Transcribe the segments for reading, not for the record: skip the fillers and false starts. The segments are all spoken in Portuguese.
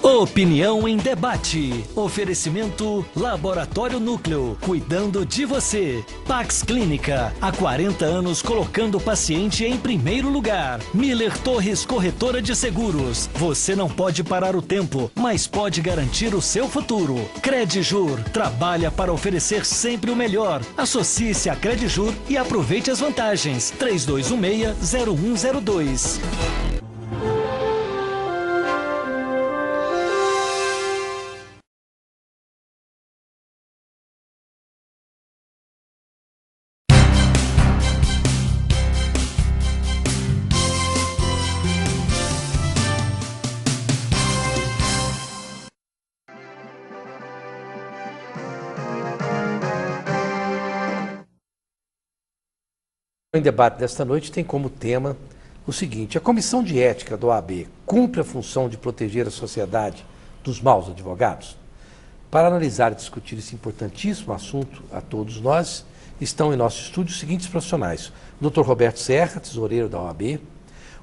Opinião em debate. Oferecimento Laboratório Núcleo, cuidando de você. Pax Clínica, há 40 anos colocando o paciente em primeiro lugar. Miller Torres Corretora de Seguros. Você não pode parar o tempo, mas pode garantir o seu futuro. Credjur, trabalha para oferecer sempre o melhor. Associe-se a Credjur e aproveite as vantagens. 3216-0102. O debate desta noite tem como tema o seguinte: a Comissão de Ética da OAB cumpre a função de proteger a sociedade dos maus advogados? Para analisar e discutir esse importantíssimo assunto a todos nós, estão em nosso estúdio os seguintes profissionais: o Dr. Roberto Serra, tesoureiro da OAB,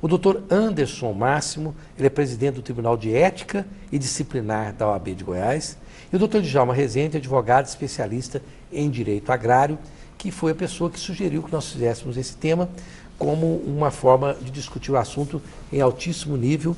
o Dr. Anderson Máximo, ele é presidente do Tribunal de Ética e Disciplinar da OAB de Goiás, e o Dr. Djalma Rezende, advogado especialista em Direito Agrário, que foi a pessoa que sugeriu que nós fizéssemos esse tema como uma forma de discutir o assunto em altíssimo nível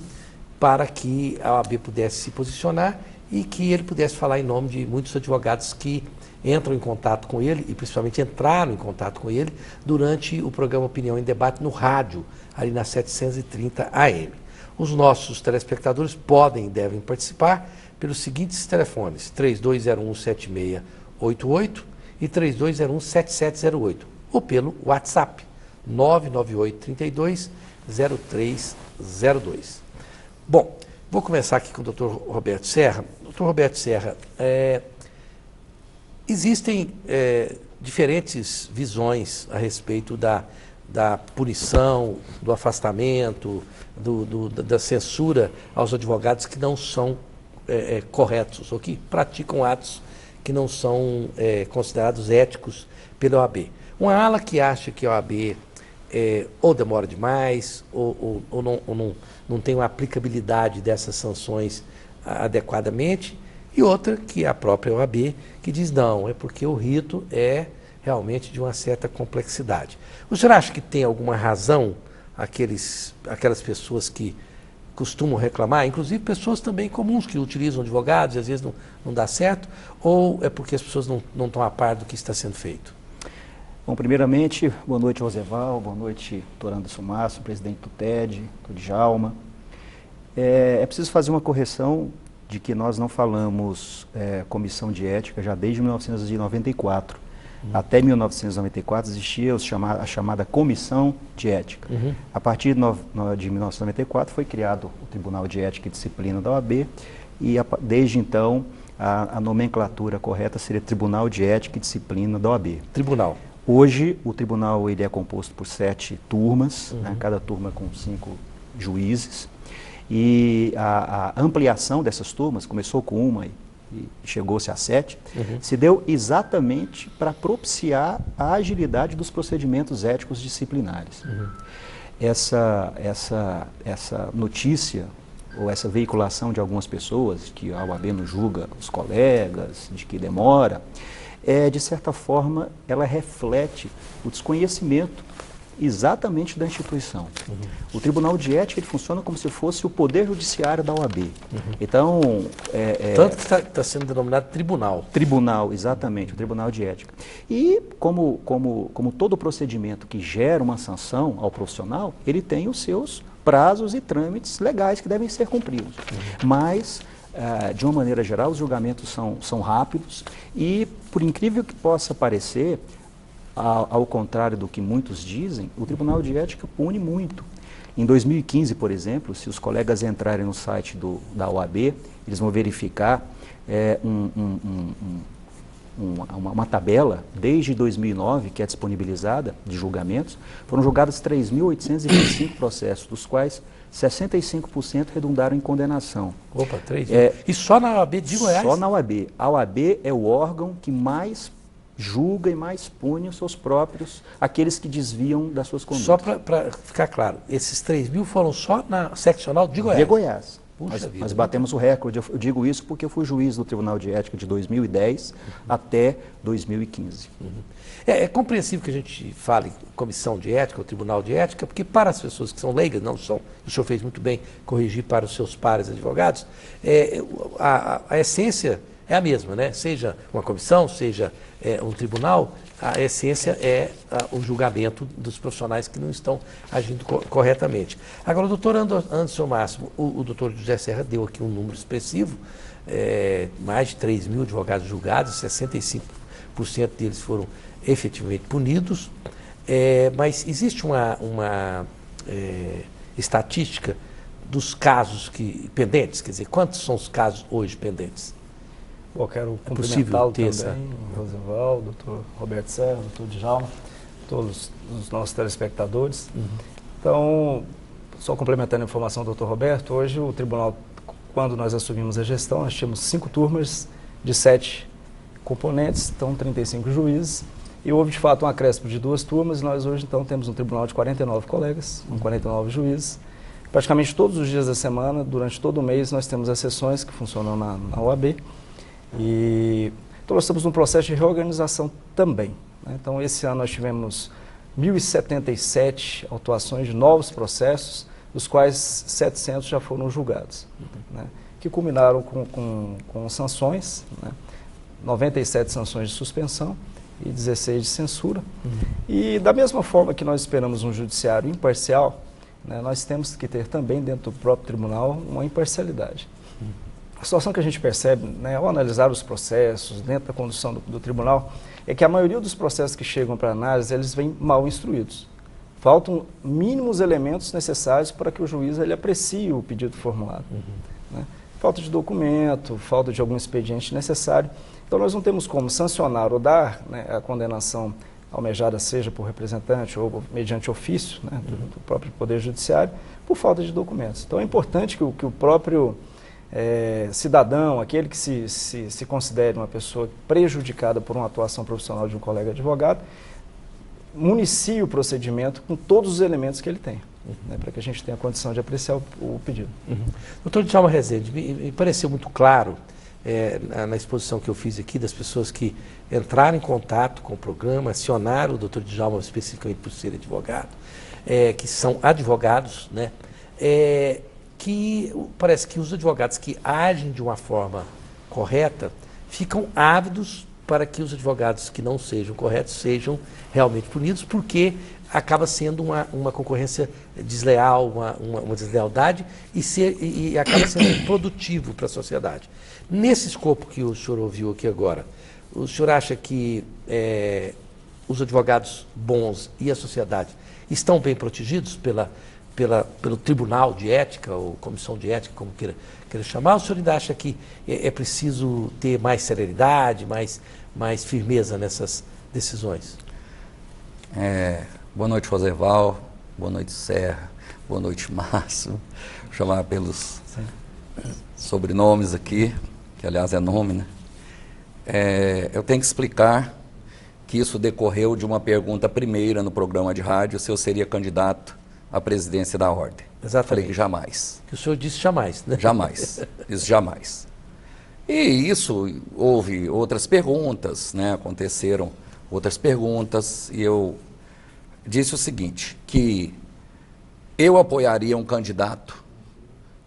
para que a OAB pudesse se posicionar e que ele pudesse falar em nome de muitos advogados que entram em contato com ele e principalmente entraram em contato com ele durante o programa Opinião em Debate no rádio, ali na 730 AM. Os nossos telespectadores podem e devem participar pelos seguintes telefones: 3201-7688 e 3201-7708, ou pelo WhatsApp 998-32-0302. Bom, vou começar aqui com o Dr. Roberto Serra. Dr. Roberto Serra, existem diferentes visões a respeito da punição, do afastamento, da censura aos advogados que não são corretos, ou que praticam atos que não são considerados éticos pela OAB. Uma ala que acha que a OAB ou demora demais, ou não tem uma aplicabilidade dessas sanções adequadamente, e outra que é a própria OAB, que diz não, é porque o rito é realmente de uma certa complexidade. O senhor acha que tem alguma razão aquelas pessoas que costumam reclamar, inclusive pessoas também comuns que utilizam advogados e às vezes não dá certo, ou é porque as pessoas não estão a par do que está sendo feito? Bom, primeiramente, boa noite, Roseval, boa noite, doutor Anderson Márcio, presidente do TED, do Djalma. É preciso fazer uma correção de que nós não falamos comissão de ética já desde 1994. Até 1994 existia a chamada Comissão de Ética. A partir de 1994 foi criado o Tribunal de Ética e Disciplina da OAB e desde então a nomenclatura correta seria Tribunal de Ética e Disciplina da OAB. Tribunal. Hoje o tribunal ele é composto por 7 turmas, né, cada turma com 5 juízes, e a ampliação dessas turmas começou com uma e chegou-se a 7, se deu exatamente para propiciar a agilidade dos procedimentos éticos disciplinares. Essa notícia, ou essa veiculação de algumas pessoas, que a OAB não julga os colegas, de que demora, de certa forma, ela reflete o desconhecimento exatamente da instituição. O Tribunal de Ética ele funciona como se fosse o Poder Judiciário da OAB. Então, tanto que está sendo denominado tribunal. Tribunal, exatamente, o Tribunal de Ética. E como todo procedimento que gera uma sanção ao profissional, ele tem os seus prazos e trâmites legais que devem ser cumpridos. Mas, de uma maneira geral, os julgamentos são rápidos e, por incrível que possa parecer, ao contrário do que muitos dizem, o Tribunal de Ética pune muito. Em 2015, por exemplo, se os colegas entrarem no site da OAB, eles vão verificar uma tabela, desde 2009, que é disponibilizada, de julgamentos. Foram julgados 3.825 processos, dos quais 65% redundaram em condenação. Opa, 3 mil. E só na OAB de Goiás? Só na OAB. A OAB é o órgão que mais julga e mais pune os seus próprios, aqueles que desviam das suas condutas. Só para ficar claro, esses 3 mil foram só na seccional de Goiás? De Goiás. Puxa vida. Nós batemos o recorde. Eu digo isso porque eu fui juiz do Tribunal de Ética de 2010 até 2015. É compreensível que a gente fale comissão de ética, ou tribunal de ética, porque para as pessoas que são leigas, não são, o senhor fez muito bem corrigir para os seus pares advogados, a essência é a mesma, né? Seja uma comissão, seja um tribunal, a essência é o julgamento dos profissionais que não estão agindo corretamente. Agora, o doutor Anderson Máximo, o doutor José Serra deu aqui um número expressivo, mais de 3 mil advogados julgados, 65% deles foram efetivamente punidos, mas existe uma estatística dos casos pendentes, quer dizer, quantos são os casos hoje pendentes? Bom, quero cumprimentá-lo também, Roseval, doutor Roberto Serra, doutor Djalma, todos os nossos telespectadores. Então, só complementando a informação do doutor Roberto, hoje o tribunal, quando nós assumimos a gestão, nós tínhamos 5 turmas de 7 componentes, então 35 juízes, e houve de fato um acréscimo de 2 turmas, e nós hoje então temos um tribunal de 49 colegas, com 49 juízes. Praticamente todos os dias da semana, durante todo o mês, nós temos as sessões que funcionam na OAB, então nós estamos num processo de reorganização também, né? Então esse ano nós tivemos 1.077 autuações de novos processos, dos quais 700 já foram julgados, né? Que culminaram com sanções, né? 97 sanções de suspensão e 16 de censura. E da mesma forma que nós esperamos um judiciário imparcial, né, nós temos que ter também dentro do próprio tribunal uma imparcialidade. A situação que a gente percebe, né, ao analisar os processos dentro da condução do tribunal, é que a maioria dos processos que chegam para análise, eles vêm mal instruídos. Faltam mínimos elementos necessários para que o juiz ele aprecie o pedido formulado. Né? Falta de documento, falta de algum expediente necessário. Então nós não temos como sancionar ou dar, né, a condenação almejada, seja por representante ou mediante ofício, né, do próprio Poder Judiciário, por falta de documentos. Então é importante que o próprio cidadão, aquele que se considere uma pessoa prejudicada por uma atuação profissional de um colega advogado, municie o procedimento com todos os elementos que ele tem, né, para que a gente tenha condição de apreciar o pedido. Doutor Djalma Rezende, me pareceu muito claro, na exposição que eu fiz aqui, das pessoas que entraram em contato com o programa, acionaram o doutor Djalma especificamente por ser advogado, que são advogados, né, que parece que os advogados que agem de uma forma correta ficam ávidos para que os advogados que não sejam corretos sejam realmente punidos, porque acaba sendo uma concorrência desleal, uma deslealdade e acaba sendo produtivo para a sociedade. Nesse escopo que o senhor ouviu aqui agora, o senhor acha que os advogados bons e a sociedade estão bem protegidos pelo Tribunal de Ética, ou Comissão de Ética, como queira chamar, ou o senhor ainda acha que é preciso ter mais celeridade, mais firmeza nessas decisões? Boa noite, Roseval, boa noite, Serra, boa noite, Márcio. Vou chamar pelos sobrenomes aqui, que aliás é nome, né? Eu tenho que explicar que isso decorreu de uma pergunta primeira no programa de rádio, se eu seria candidato à presidência da Ordem. Exatamente. Falei que jamais. Que o senhor disse jamais, né? Jamais. Isso jamais. E isso, houve outras perguntas, né? Aconteceram outras perguntas, e eu disse o seguinte, que eu apoiaria um candidato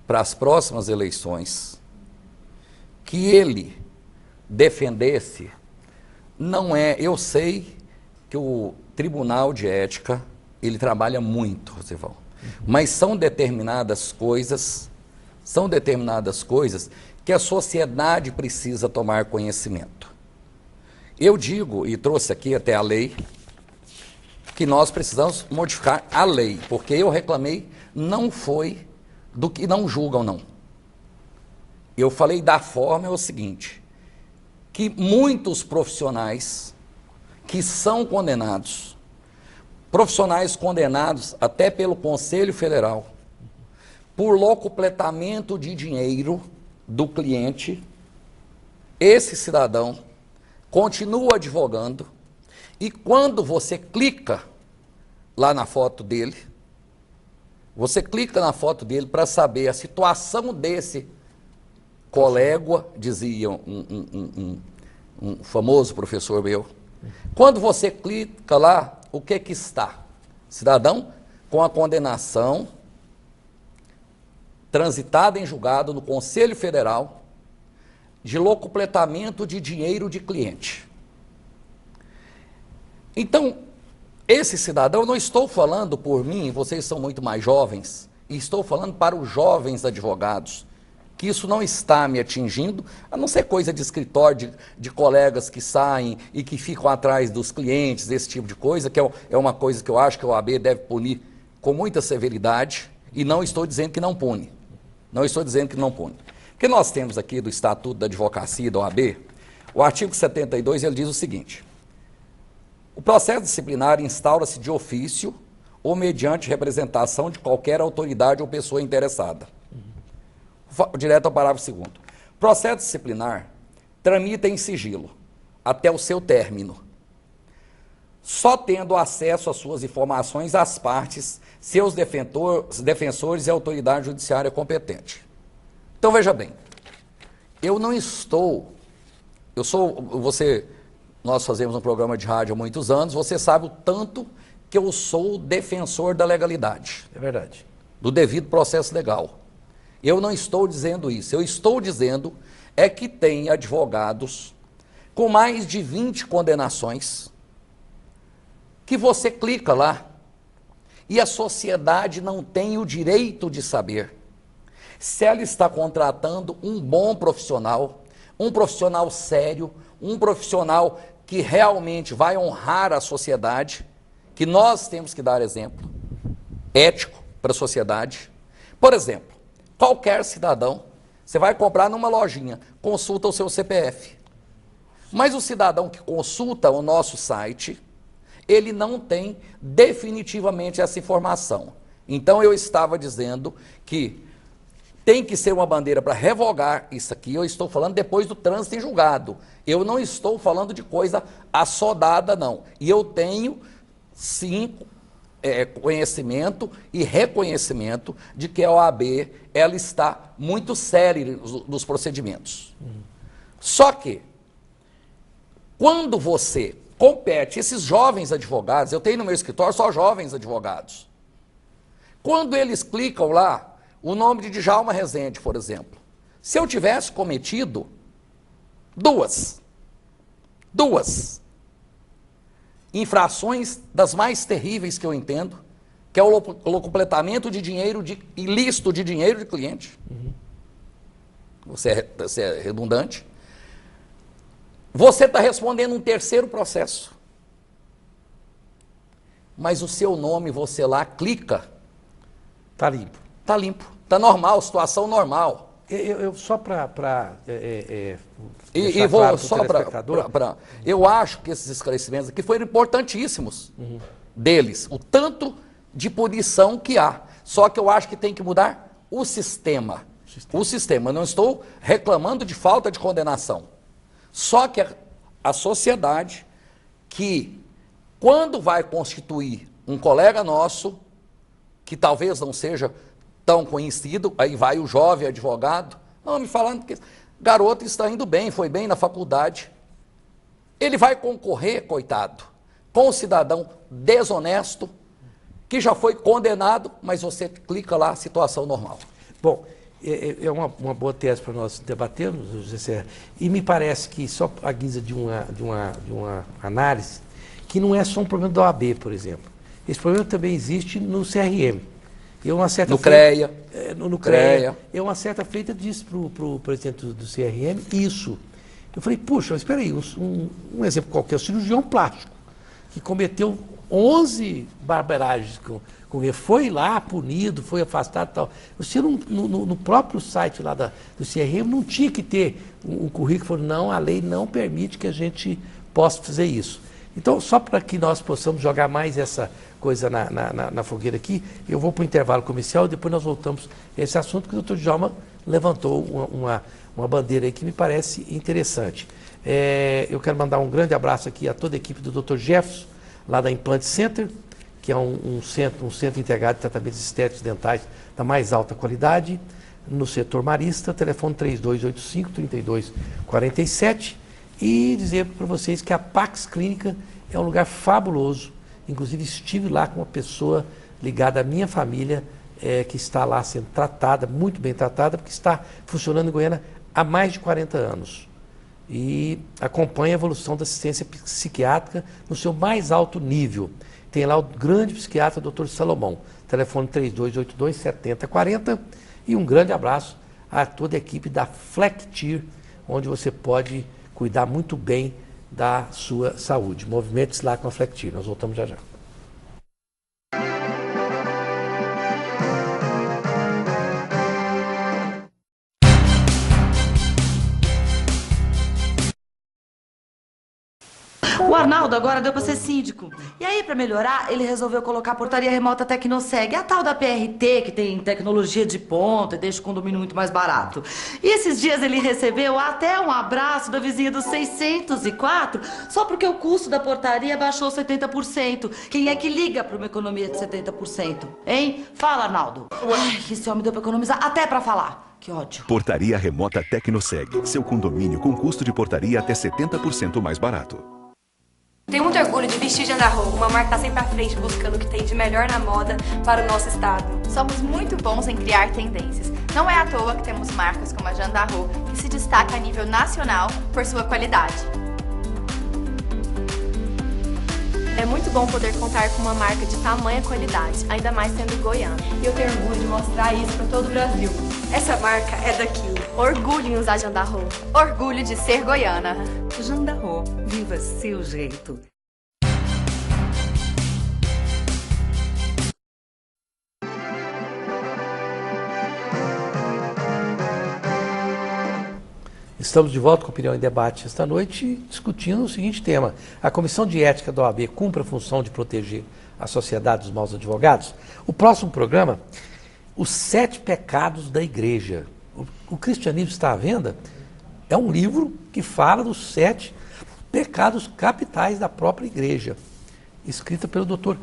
para as próximas eleições, que ele defendesse, eu sei que o Tribunal de Ética, ele trabalha muito, Roseval, mas são determinadas coisas que a sociedade precisa tomar conhecimento. Eu digo, e trouxe aqui até a lei, que nós precisamos modificar a lei, porque eu reclamei, não foi do que não julgam, não. Eu falei da forma, é o seguinte, que muitos profissionais que são condenados, profissionais condenados até pelo Conselho Federal, por locupletamento de dinheiro do cliente, esse cidadão continua advogando, e quando você clica lá na foto dele, Você clica na foto dele para saber a situação desse colega, dizia um famoso professor meu. Quando você clica lá, o que que está? Cidadão com a condenação transitada em julgado no Conselho Federal de locupletamento de dinheiro de cliente. Então, esse cidadão, eu não estou falando por mim, vocês são muito mais jovens, e estou falando para os jovens advogados, que isso não está me atingindo, a não ser coisa de escritório, de colegas que saem e que ficam atrás dos clientes, esse tipo de coisa, que é uma coisa que eu acho que a OAB deve punir com muita severidade, e não estou dizendo que não pune. Não estou dizendo que não pune. O que nós temos aqui do Estatuto da Advocacia da OAB, o artigo 72, ele diz o seguinte: o processo disciplinar instaura-se de ofício ou mediante representação de qualquer autoridade ou pessoa interessada. Direto ao parágrafo 2º. Processo disciplinar tramita em sigilo até o seu término, só tendo acesso às suas informações as partes, seus defensores e a autoridade judiciária competente. Então, veja bem, eu não estou... Nós fazemos um programa de rádio há muitos anos, você sabe o tanto que eu sou defensor da legalidade. É verdade. Do devido processo legal. Eu não estou dizendo isso. Eu estou dizendo é que tem advogados com mais de 20 condenações que você clica lá e a sociedade não tem o direito de saber se ela está contratando um bom profissional, um profissional sério, um profissional que realmente vai honrar a sociedade, que nós temos que dar exemplo ético para a sociedade. Por exemplo, qualquer cidadão, você vai comprar numa lojinha, consulta o seu CPF. Mas o cidadão que consulta o nosso site, ele não tem definitivamente essa informação. Então eu estava dizendo que tem que ser uma bandeira para revogar isso aqui. Eu estou falando depois do trânsito em julgado. Eu não estou falando de coisa assodada, não. E eu tenho, sim, conhecimento e reconhecimento de que a OAB ela está muito séria nos procedimentos. Só que, quando você compete esses jovens advogados, eu tenho no meu escritório só jovens advogados, quando eles clicam lá, o nome de Djalma Rezende, por exemplo, se eu tivesse cometido duas infrações das mais terríveis que eu entendo, que é o locupletamento de dinheiro ilícito de dinheiro de cliente. Você é redundante. Você está respondendo um terceiro processo. Mas o seu nome, você lá clica. Está limpo. Está limpo. Está normal, situação normal. Eu só para e vou claro só para eu acho que esses esclarecimentos aqui foram importantíssimos deles, o tanto de punição que há. Só que eu acho que tem que mudar o sistema. O sistema. Eu não estou reclamando de falta de condenação. Só que a sociedade que, quando vai constituir um colega nosso, que talvez não seja tão conhecido, aí vai o jovem advogado, não, me falando que garoto está indo bem, foi bem na faculdade. Ele vai concorrer, coitado, com um cidadão desonesto, que já foi condenado, mas você clica lá, situação normal. Bom, é uma boa tese para nós debatermos, José Serra, e me parece que, só à guisa de uma análise, que não é só um problema da OAB, por exemplo. Esse problema também existe no CRM. No CREA. No CREA. Uma certa feita disse para o presidente do CRM isso. Eu falei, puxa, mas espera aí, um exemplo qualquer, o cirurgião plástico, que cometeu 11 barbaragens com ele, foi lá punido, foi afastado e tal. Você no próprio site lá do CRM não tinha que ter um currículo, falou, não, a lei não permite que a gente possa fazer isso. Então, só para que nós possamos jogar mais essa coisa na fogueira aqui, eu vou para o intervalo comercial e depois nós voltamos a esse assunto que o doutor Djalma levantou uma bandeira aí que me parece interessante. Eu quero mandar um grande abraço aqui a toda a equipe do Dr. Jefferson, lá da Implant Center, que é um centro integrado de tratamentos estéticos dentais da mais alta qualidade, no setor marista, telefone 3285-3247, e dizer para vocês que a Pax Clínica é um lugar fabuloso. Inclusive estive lá com uma pessoa ligada à minha família, que está lá sendo tratada, muito bem tratada, porque está funcionando em Goiânia há mais de 40 anos. E acompanha a evolução da assistência psiquiátrica no seu mais alto nível. Tem lá o grande psiquiatra, Dr. Salomão, telefone 3282-7040, e um grande abraço a toda a equipe da Flectir, onde você pode cuidar muito bem da sua saúde. Movimente-se lá com a Flectir. Nós voltamos já já. O Arnaldo agora deu pra ser síndico. E aí, pra melhorar, ele resolveu colocar a portaria remota Tecnoseg, a tal da PRT, que tem tecnologia de ponta e deixa o condomínio muito mais barato. E esses dias ele recebeu até um abraço da vizinha do 604, só porque o custo da portaria baixou 70%. Quem é que liga pra uma economia de 70%? Hein? Fala, Arnaldo. Ai, esse homem deu pra economizar até pra falar. Que ódio. Portaria remota Tecnoseg. Seu condomínio com custo de portaria até 70% mais barato. Tenho muito orgulho de vestir Jandarro, uma marca que está sempre à frente buscando o que tem de melhor na moda para o nosso estado. Somos muito bons em criar tendências. Não é à toa que temos marcas como a Jandarro, que se destaca a nível nacional por sua qualidade. É muito bom poder contar com uma marca de tamanha qualidade, ainda mais sendo goiana. E eu tenho orgulho de mostrar isso para todo o Brasil. Essa marca é daqui. Orgulho em usar Jandarro. Orgulho de ser goiana. Jandarro, viva seu jeito. Estamos de volta com Opinião em Debate esta noite, discutindo o seguinte tema: a Comissão de Ética da OAB cumpre a função de proteger a sociedade dos maus advogados? O próximo programa, os 7 pecados da igreja. O Cristianismo está à venda é um livro que fala dos 7 pecados capitais da própria igreja, escrita pelo Dr.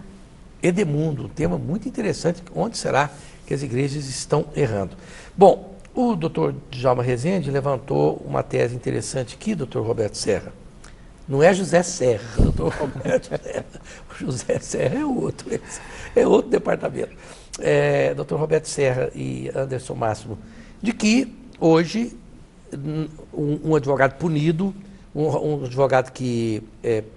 Edemundo, um tema muito interessante, onde será que as igrejas estão errando. Bom, o Dr. Djalma Rezende levantou uma tese interessante aqui, Dr. Roberto Serra. Não é José Serra, Dr. Roberto Serra. O José Serra é outro departamento. Dr. Roberto Serra e Anderson Máximo, de que hoje um advogado punido, um advogado que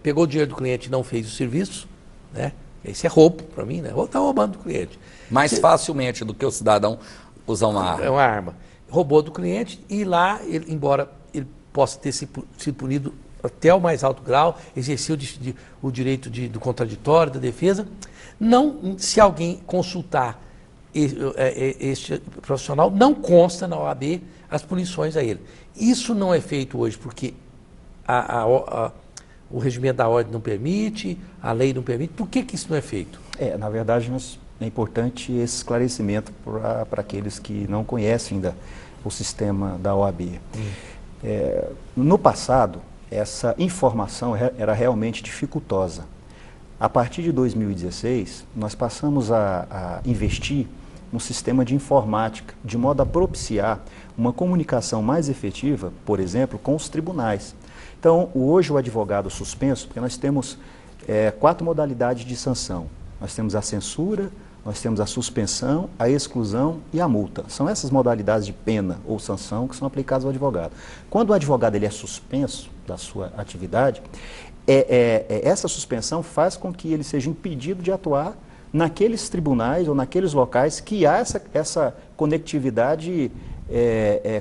pegou o dinheiro do cliente e não fez o serviço, né? Esse é roubo para mim, né? Ou está roubando do cliente. Mais facilmente do que o cidadão usar uma arma. É uma arma. Roubou do cliente e lá, embora ele possa ter sido punido até o mais alto grau, exerceu o direito do contraditório, da defesa, não, se alguém consultar este profissional, não consta na OAB as punições a ele. Isso não é feito hoje porque o regimento da ordem não permite, a lei não permite. Por que isso não é feito? Na verdade, é importante esse esclarecimento para aqueles que não conhecem ainda o sistema da OAB. No passado, essa informação era realmente dificultosa. A partir de 2016, nós passamos a investir no sistema de informática, de modo a propiciar uma comunicação mais efetiva, por exemplo, com os tribunais. Então, hoje o advogado suspenso, porque nós temos 4 modalidades de sanção. Nós temos a censura, nós temos a suspensão, a exclusão e a multa. São essas modalidades de pena ou sanção que são aplicadas ao advogado. Quando o advogado ele é suspenso da sua atividade, essa suspensão faz com que ele seja impedido de atuar naqueles tribunais ou naqueles locais que há essa conectividade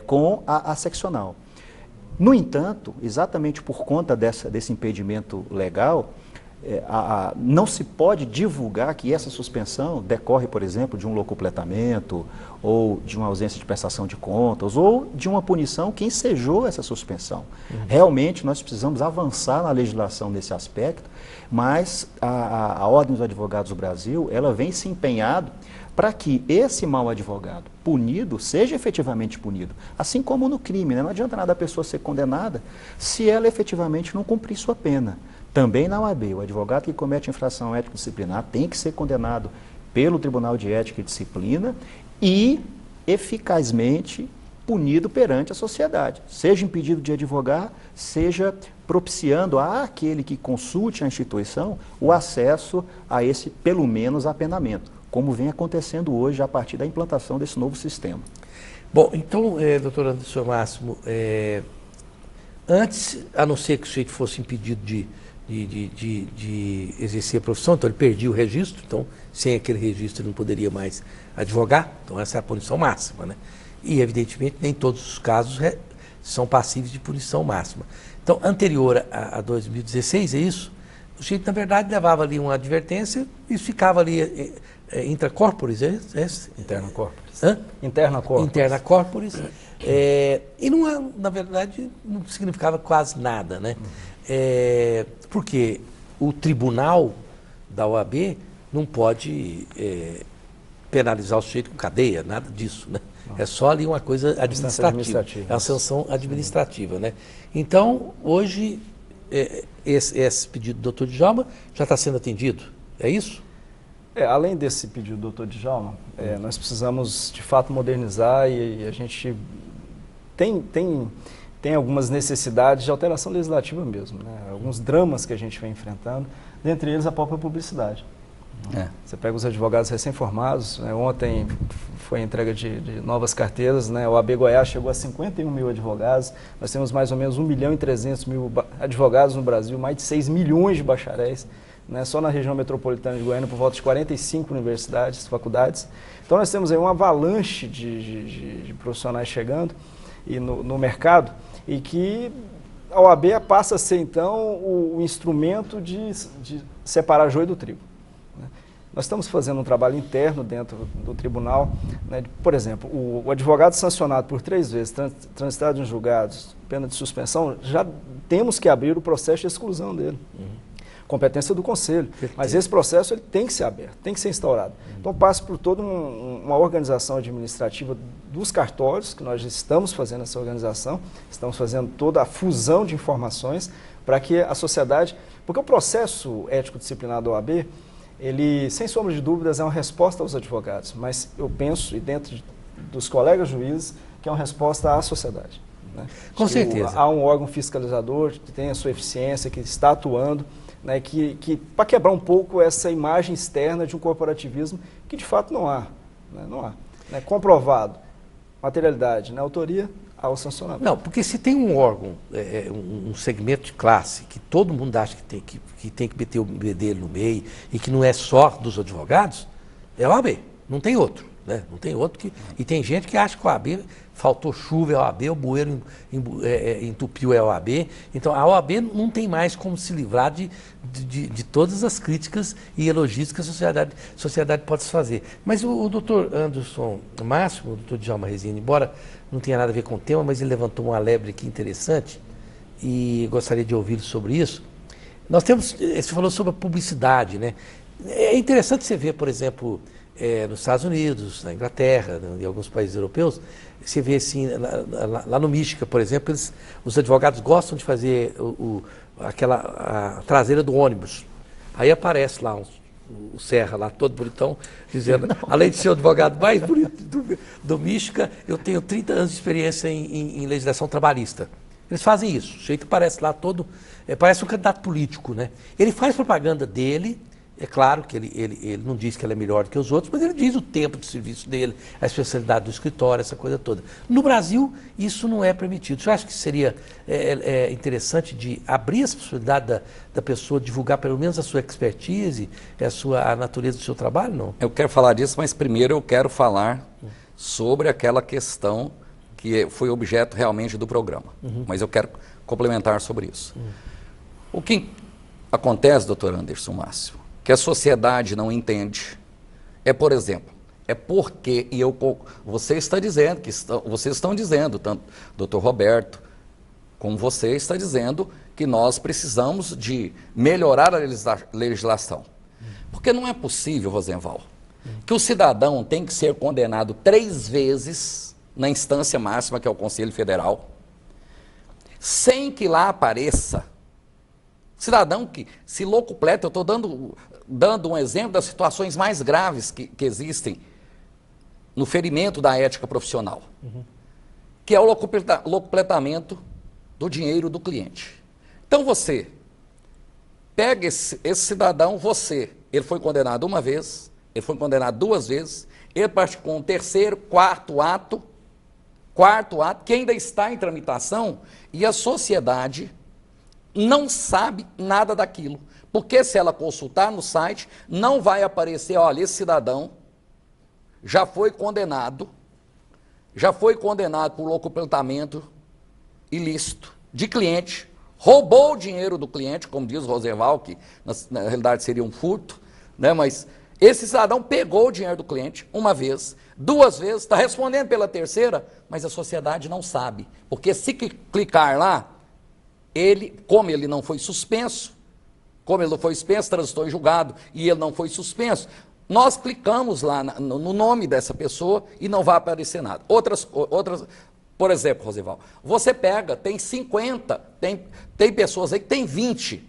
com a seccional. No entanto, exatamente por conta desse impedimento legal, não se pode divulgar que essa suspensão decorre, por exemplo, de um locupletamento ou de uma ausência de prestação de contas ou de uma punição que ensejou essa suspensão. Realmente nós precisamos avançar na legislação nesse aspecto, mas a Ordem dos Advogados do Brasil, ela vem se empenhando para que esse mau advogado punido seja efetivamente punido. Assim como no crime, né? Não adianta nada a pessoa ser condenada se ela efetivamente não cumprir sua pena. Também na OAB, o advogado que comete infração ético-disciplinar tem que ser condenado pelo Tribunal de Ética e Disciplina e eficazmente punido perante a sociedade, seja impedido de advogar, seja propiciando àquele que consulte a instituição o acesso a esse, pelo menos, apenamento, como vem acontecendo hoje a partir da implantação desse novo sistema. Bom, então, doutor Anderson Máximo, antes, a não ser que o sujeito fosse impedido de exercer a profissão, então ele perdia o registro, então sem aquele registro ele não poderia mais advogar, então essa é a punição máxima, né? E evidentemente nem todos os casos são passíveis de punição máxima. Então, anterior a 2016, é isso? O sujeito, na verdade, levava ali uma advertência e ficava ali intra corporis, Interna corporis. Hã? Interna corporis. Interna corporis. E não, na verdade, não significava quase nada, né? Porque o tribunal da OAB não pode penalizar o sujeito com cadeia, nada disso, né? É só ali uma coisa administrativa. É uma sanção administrativa, né? Então, hoje, esse pedido do doutor Djalma já está sendo atendido, é isso? Além desse pedido do doutor Djalma, nós precisamos, de fato, modernizar e a gente tem algumas necessidades de alteração legislativa mesmo, né? Alguns dramas que a gente vem enfrentando, dentre eles a própria publicidade. Você pega os advogados recém-formados, né? Ontem foi a entrega de novas carteiras, né? O AB Goiás chegou a 51 mil advogados, nós temos mais ou menos 1.300.000 advogados no Brasil, mais de 6 milhões de bacharéis, né? Só na região metropolitana de Goiânia, por volta de 45 universidades, faculdades. Então nós temos aí uma avalanche de profissionais chegando e no mercado, e que a OAB passa a ser então o instrumento de separar joio do trigo. Nós estamos fazendo um trabalho interno dentro do tribunal, né? Por exemplo, o advogado sancionado por 3 vezes, transitado em julgados, pena de suspensão, já temos que abrir o processo de exclusão dele. Competência do conselho. Mas esse processo ele tem que ser aberto, tem que ser instaurado. Então passa por toda uma organização administrativa dos cartórios, que nós estamos fazendo essa organização, estamos fazendo toda a fusão de informações para que a sociedade... Porque o processo ético-disciplinar da OAB, ele, sem sombra de dúvidas, é uma resposta aos advogados, mas eu penso, e dentro dos colegas juízes, que é uma resposta à sociedade. Né? Com certeza. Há um órgão fiscalizador que tem a sua eficiência, que está atuando, né, que para quebrar um pouco essa imagem externa de um corporativismo que de fato não há. Né, não há. Né, comprovado, materialidade, né, autoria, ao sancionamento. Não, porque se tem um órgão, um segmento de classe que todo mundo acha que tem que meter o bedelho no meio e que não é só dos advogados, é a OAB, não tem outro. Né? Não tem outro que... E tem gente que acha que a OAB faltou chuva, é a OAB, o bueiro entupiu, é a OAB. Então a OAB não tem mais como se livrar de todas as críticas e elogios que a sociedade pode fazer. Mas o doutor Anderson Máximo, o doutor Djalma Resina, embora não tenha nada a ver com o tema, mas ele levantou uma lebre aqui interessante e gostaria de ouvi-lo sobre isso. Nós temos... Você falou sobre a publicidade, né? É interessante você ver, por exemplo... nos Estados Unidos, na Inglaterra, em alguns países europeus, você vê assim, lá no Mística, por exemplo, os advogados gostam de fazer a traseira do ônibus. Aí aparece lá o Serra, lá todo bonitão, dizendo, além de ser o advogado mais bonito do Mística, eu tenho 30 anos de experiência em legislação trabalhista. Eles fazem isso, o sujeito aparece lá todo, parece um candidato político, né? Ele faz propaganda dele. É claro que ele não diz que ela é melhor do que os outros, mas ele diz o tempo de serviço dele, a especialidade do escritório, essa coisa toda. No Brasil, isso não é permitido. Você acha que seria interessante de abrir essa possibilidade da pessoa divulgar pelo menos a sua expertise, a natureza do seu trabalho, não? Eu quero falar disso, mas primeiro eu quero falar sobre aquela questão que foi objeto realmente do programa. Mas eu quero complementar sobre isso. O que acontece, doutor Anderson Máximo, que a sociedade não entende, por exemplo, porque, você está dizendo, vocês estão dizendo, tanto o doutor Roberto como você está dizendo, que nós precisamos de melhorar a legislação. Porque não é possível, Rosenval, que o cidadão tem que ser condenado 3 vezes na instância máxima, que é o Conselho Federal, sem que lá apareça Cidadão que se locupleta, eu estou dando um exemplo das situações mais graves que existem no ferimento da ética profissional, que é o locupletamento do dinheiro do cliente. Então você pega esse cidadão, ele foi condenado uma vez, ele foi condenado 2 vezes, ele praticou um terceiro, quarto ato, que ainda está em tramitação, e a sociedade não sabe nada daquilo. Porque se ela consultar no site, não vai aparecer, olha, esse cidadão já foi condenado por locupletamento ilícito de cliente, roubou o dinheiro do cliente, como diz o Roosevelt, que na realidade seria um furto, né? Mas esse cidadão pegou o dinheiro do cliente uma vez, 2 vezes, está respondendo pela terceira, mas a sociedade não sabe. Porque se clicar lá, como ele não foi suspenso, transitou em julgado e ele não foi suspenso, nós clicamos lá no nome dessa pessoa e não vai aparecer nada. Outras, por exemplo, Roosevelt, você pega, tem 50, tem pessoas aí que tem 20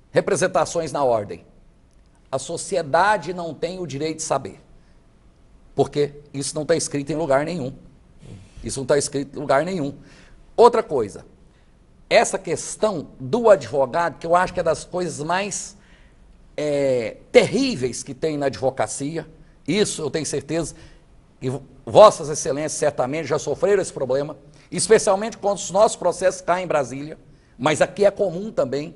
representações na ordem. A sociedade não tem o direito de saber, porque isso não está escrito em lugar nenhum. Outra coisa, essa questão do advogado, que eu acho que é das coisas mais terríveis que tem na advocacia, isso eu tenho certeza que vossas excelências certamente já sofreram esse problema, especialmente quando os nossos processos caem em Brasília, mas aqui é comum também,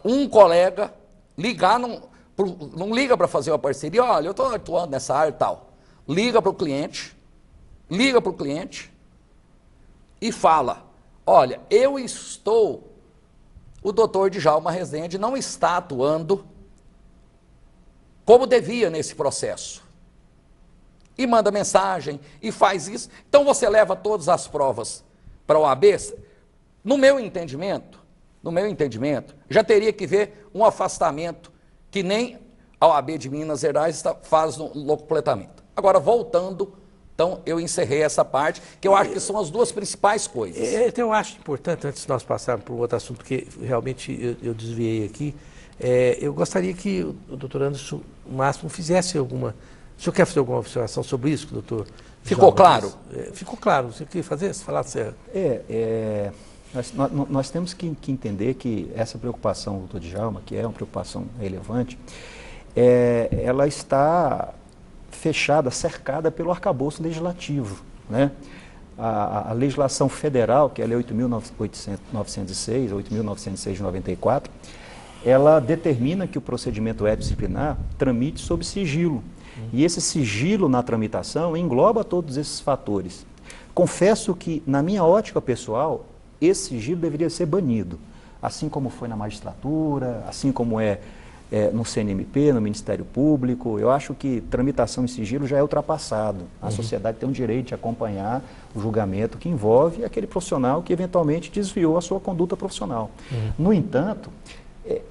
um colega não liga para fazer uma parceria, olha, eu estou atuando nessa área e tal, liga para o cliente e fala, olha, o doutor Djalma Rezende não está atuando como devia nesse processo. E manda mensagem, e faz isso. Então você leva todas as provas para a OAB. No meu entendimento, já teria que ver um afastamento que nem a OAB de Minas Gerais faz no locupletamento. Agora, voltando, então eu encerrei essa parte, que eu acho que são as 2 principais coisas. Então eu acho importante, antes de nós passarmos para o outro assunto, porque realmente eu desviei aqui, eu gostaria que o doutor Anderson Máximo fizesse alguma... O senhor quer fazer alguma observação sobre isso, doutor? Ficou claro? Ficou claro. Você queria fazer? Falar certo? Nós temos que entender que essa preocupação, doutor Djalma, que é uma preocupação relevante, ela está fechada, cercada pelo arcabouço legislativo, né? A legislação federal, que é a Lei 8.906, 8.906 de 94, ela determina que o procedimento ético-disciplinar tramite sob sigilo. E esse sigilo na tramitação engloba todos esses fatores. Confesso que, na minha ótica pessoal, esse sigilo deveria ser banido, assim como foi na magistratura, assim como no CNMP, no Ministério Público. Eu acho que tramitação em sigilo já é ultrapassado. A sociedade tem o direito de acompanhar o julgamento que envolve aquele profissional que eventualmente desviou a sua conduta profissional. No entanto,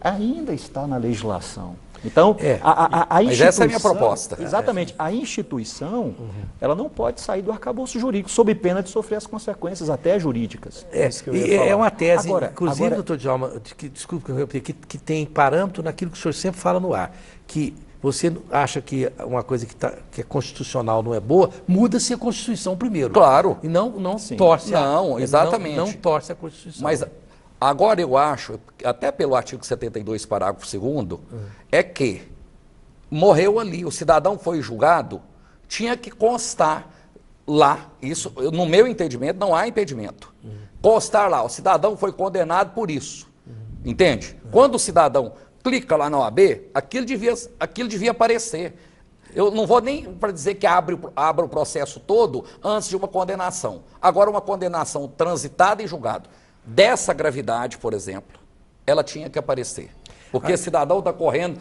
ainda está na legislação. Então, a instituição... Mas essa é a minha proposta. Exatamente. A instituição, ela não pode sair do arcabouço jurídico, sob pena de sofrer as consequências, até jurídicas. É uma tese, inclusive, doutor Djalma, desculpe que eu repeti, que tem parâmetro naquilo que o senhor sempre fala no ar, que você acha que uma coisa que é constitucional não é boa, muda-se a Constituição primeiro. Claro. E não torce exatamente. Não torce a Constituição. Mas agora eu acho, até pelo artigo 72, parágrafo 2º, é que morreu ali, o cidadão foi julgado, tinha que constar lá, isso, no meu entendimento, não há impedimento. Constar lá, o cidadão foi condenado por isso. Entende? Quando o cidadão clica lá na OAB, aquilo devia aparecer. Eu não vou nem para dizer que abra o processo todo antes de uma condenação. Agora, uma condenação transitada e julgado dessa gravidade, por exemplo, ela tinha que aparecer. Porque esse cidadão está concorrendo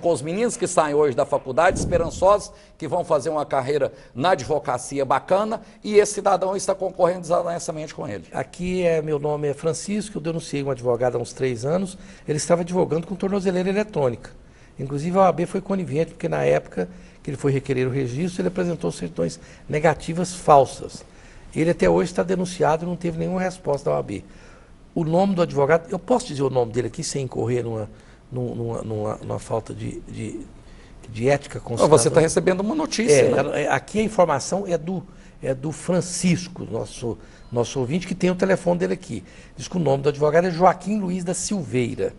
com os meninos que saem hoje da faculdade, esperançosos, que vão fazer uma carreira na advocacia bacana, e esse cidadão está concorrendo desonestamente com ele. Aqui meu nome é Francisco, eu denunciei um advogado há uns 3 anos, ele estava advogando com tornozeleira eletrônica. Inclusive a OAB foi conivente, porque na época que ele foi requerer o registro, ele apresentou certidões negativas falsas. Ele até hoje está denunciado e não teve nenhuma resposta da OAB. o nome do advogado, eu posso dizer o nome dele aqui sem incorrer numa falta de ética constante. Você está recebendo uma notícia. Né? Aqui a informação é do Francisco, nosso ouvinte, que tem o telefone dele aqui. Diz que o nome do advogado é Joaquim Luiz da Silveira.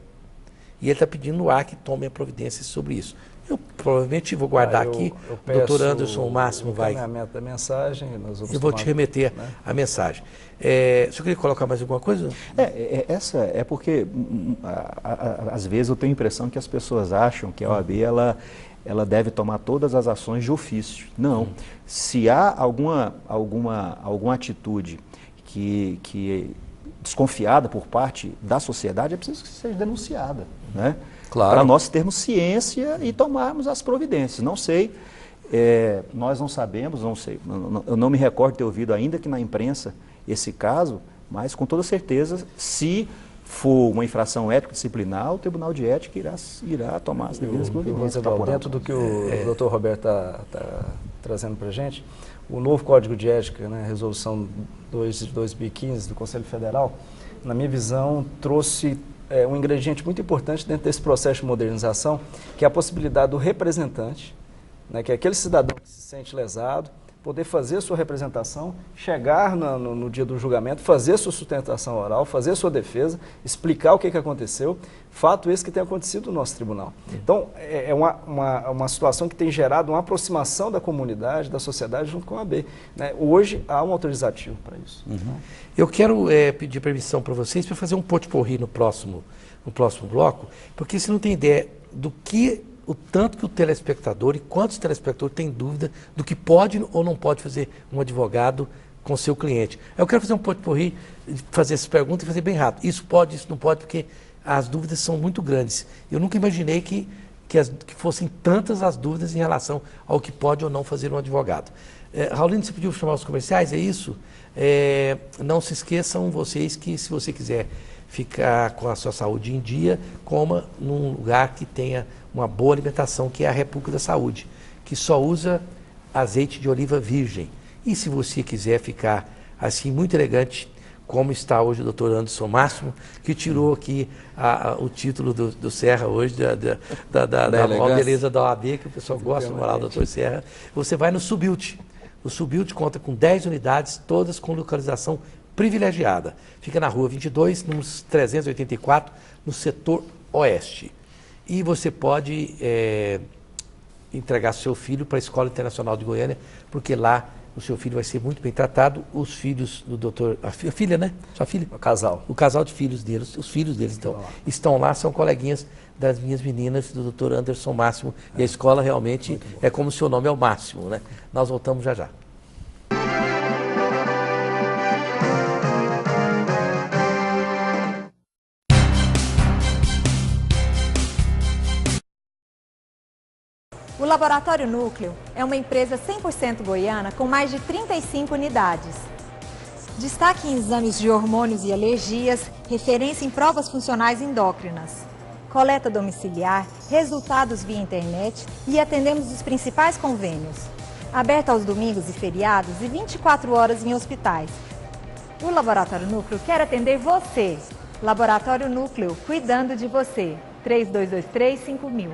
E ele está pedindo no ar que tome a providência sobre isso. Eu provavelmente vou guardar aqui. O doutor Anderson Máximo vai. Da mensagem, eu vou te remeter a mensagem. Você queria colocar mais alguma coisa? Essa é porque, às vezes, eu tenho a impressão que as pessoas acham que a OAB ela deve tomar todas as ações de ofício. Não. Se há alguma atitude que desconfiada por parte da sociedade, é preciso que seja denunciada, né? Claro. Para nós termos ciência e tomarmos as providências. Não sei, nós não sabemos, não sei, eu não me recordo de ter ouvido ainda que na imprensa esse caso, mas com toda certeza, se for uma infração ético-disciplinar, o Tribunal de Ética irá tomar as devidas providências. Dentro do que o doutor Roberto está trazendo para a gente, o novo Código de Ética, né, Resolução 2 de 2015 do Conselho Federal, na minha visão, trouxe um ingrediente muito importante dentro desse processo de modernização, que é a possibilidade do representante, né, que é aquele cidadão que se sente lesado, poder fazer sua representação, chegar no dia do julgamento, fazer sua sustentação oral, fazer sua defesa, explicar o que aconteceu, fato esse que tem acontecido no nosso tribunal. Então, é uma situação que tem gerado uma aproximação da comunidade, da sociedade junto com a AB. Né? Hoje, há um autorizativo para isso. Eu quero pedir permissão para vocês para fazer um pot-pourri no próximo bloco, porque você não tem ideia do que o tanto que o telespectador e quantos telespectadores têm dúvida do que pode ou não pode fazer um advogado com seu cliente. Eu quero fazer um pot-pourri, fazer essas perguntas e fazer bem rápido. Isso pode, isso não pode, porque as dúvidas são muito grandes. Eu nunca imaginei que fossem tantas as dúvidas em relação ao que pode ou não fazer um advogado. Raulino, você pediu chamar os comerciais, é isso? Não se esqueçam vocês que, se você quiser ficar com a sua saúde em dia, coma num lugar que tenha uma boa alimentação, que é a República da Saúde, que só usa azeite de oliva virgem. E se você quiser ficar assim muito elegante, como está hoje o doutor Anderson Máximo, que tirou aqui o título do Serra hoje, da beleza da OAB, que o pessoal gosta de falar do doutor Serra, você vai no Subilt. O Subilt conta com 10 unidades, todas com localização privilegiada. Fica na rua 22, número 384, no setor oeste. E você pode entregar seu filho para a Escola Internacional de Goiânia, porque lá o seu filho vai ser muito bem tratado. Os filhos do doutor... A filha, né? Sua filha? O casal. O casal de filhos deles, os filhos deles estão lá, são coleguinhas das minhas meninas, do doutor Anderson Máximo. E a escola realmente é como o seu nome é o Máximo, né? Nós voltamos já já. O Laboratório Núcleo é uma empresa 100% goiana com mais de 35 unidades. Destaque em exames de hormônios e alergias, referência em provas funcionais endócrinas. Coleta domiciliar, resultados via internet e atendemos os principais convênios. Aberto aos domingos e feriados e 24 horas em hospitais. O Laboratório Núcleo quer atender você. Laboratório Núcleo, cuidando de você. 3223-5000.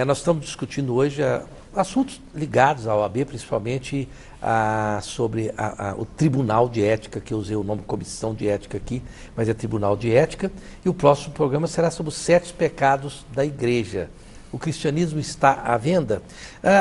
Nós estamos discutindo hoje assuntos ligados à OAB, principalmente sobre o Tribunal de Ética, que eu usei o nome Comissão de Ética aqui, mas é Tribunal de Ética. E o próximo programa será sobre os 7 pecados da Igreja. O cristianismo está à venda?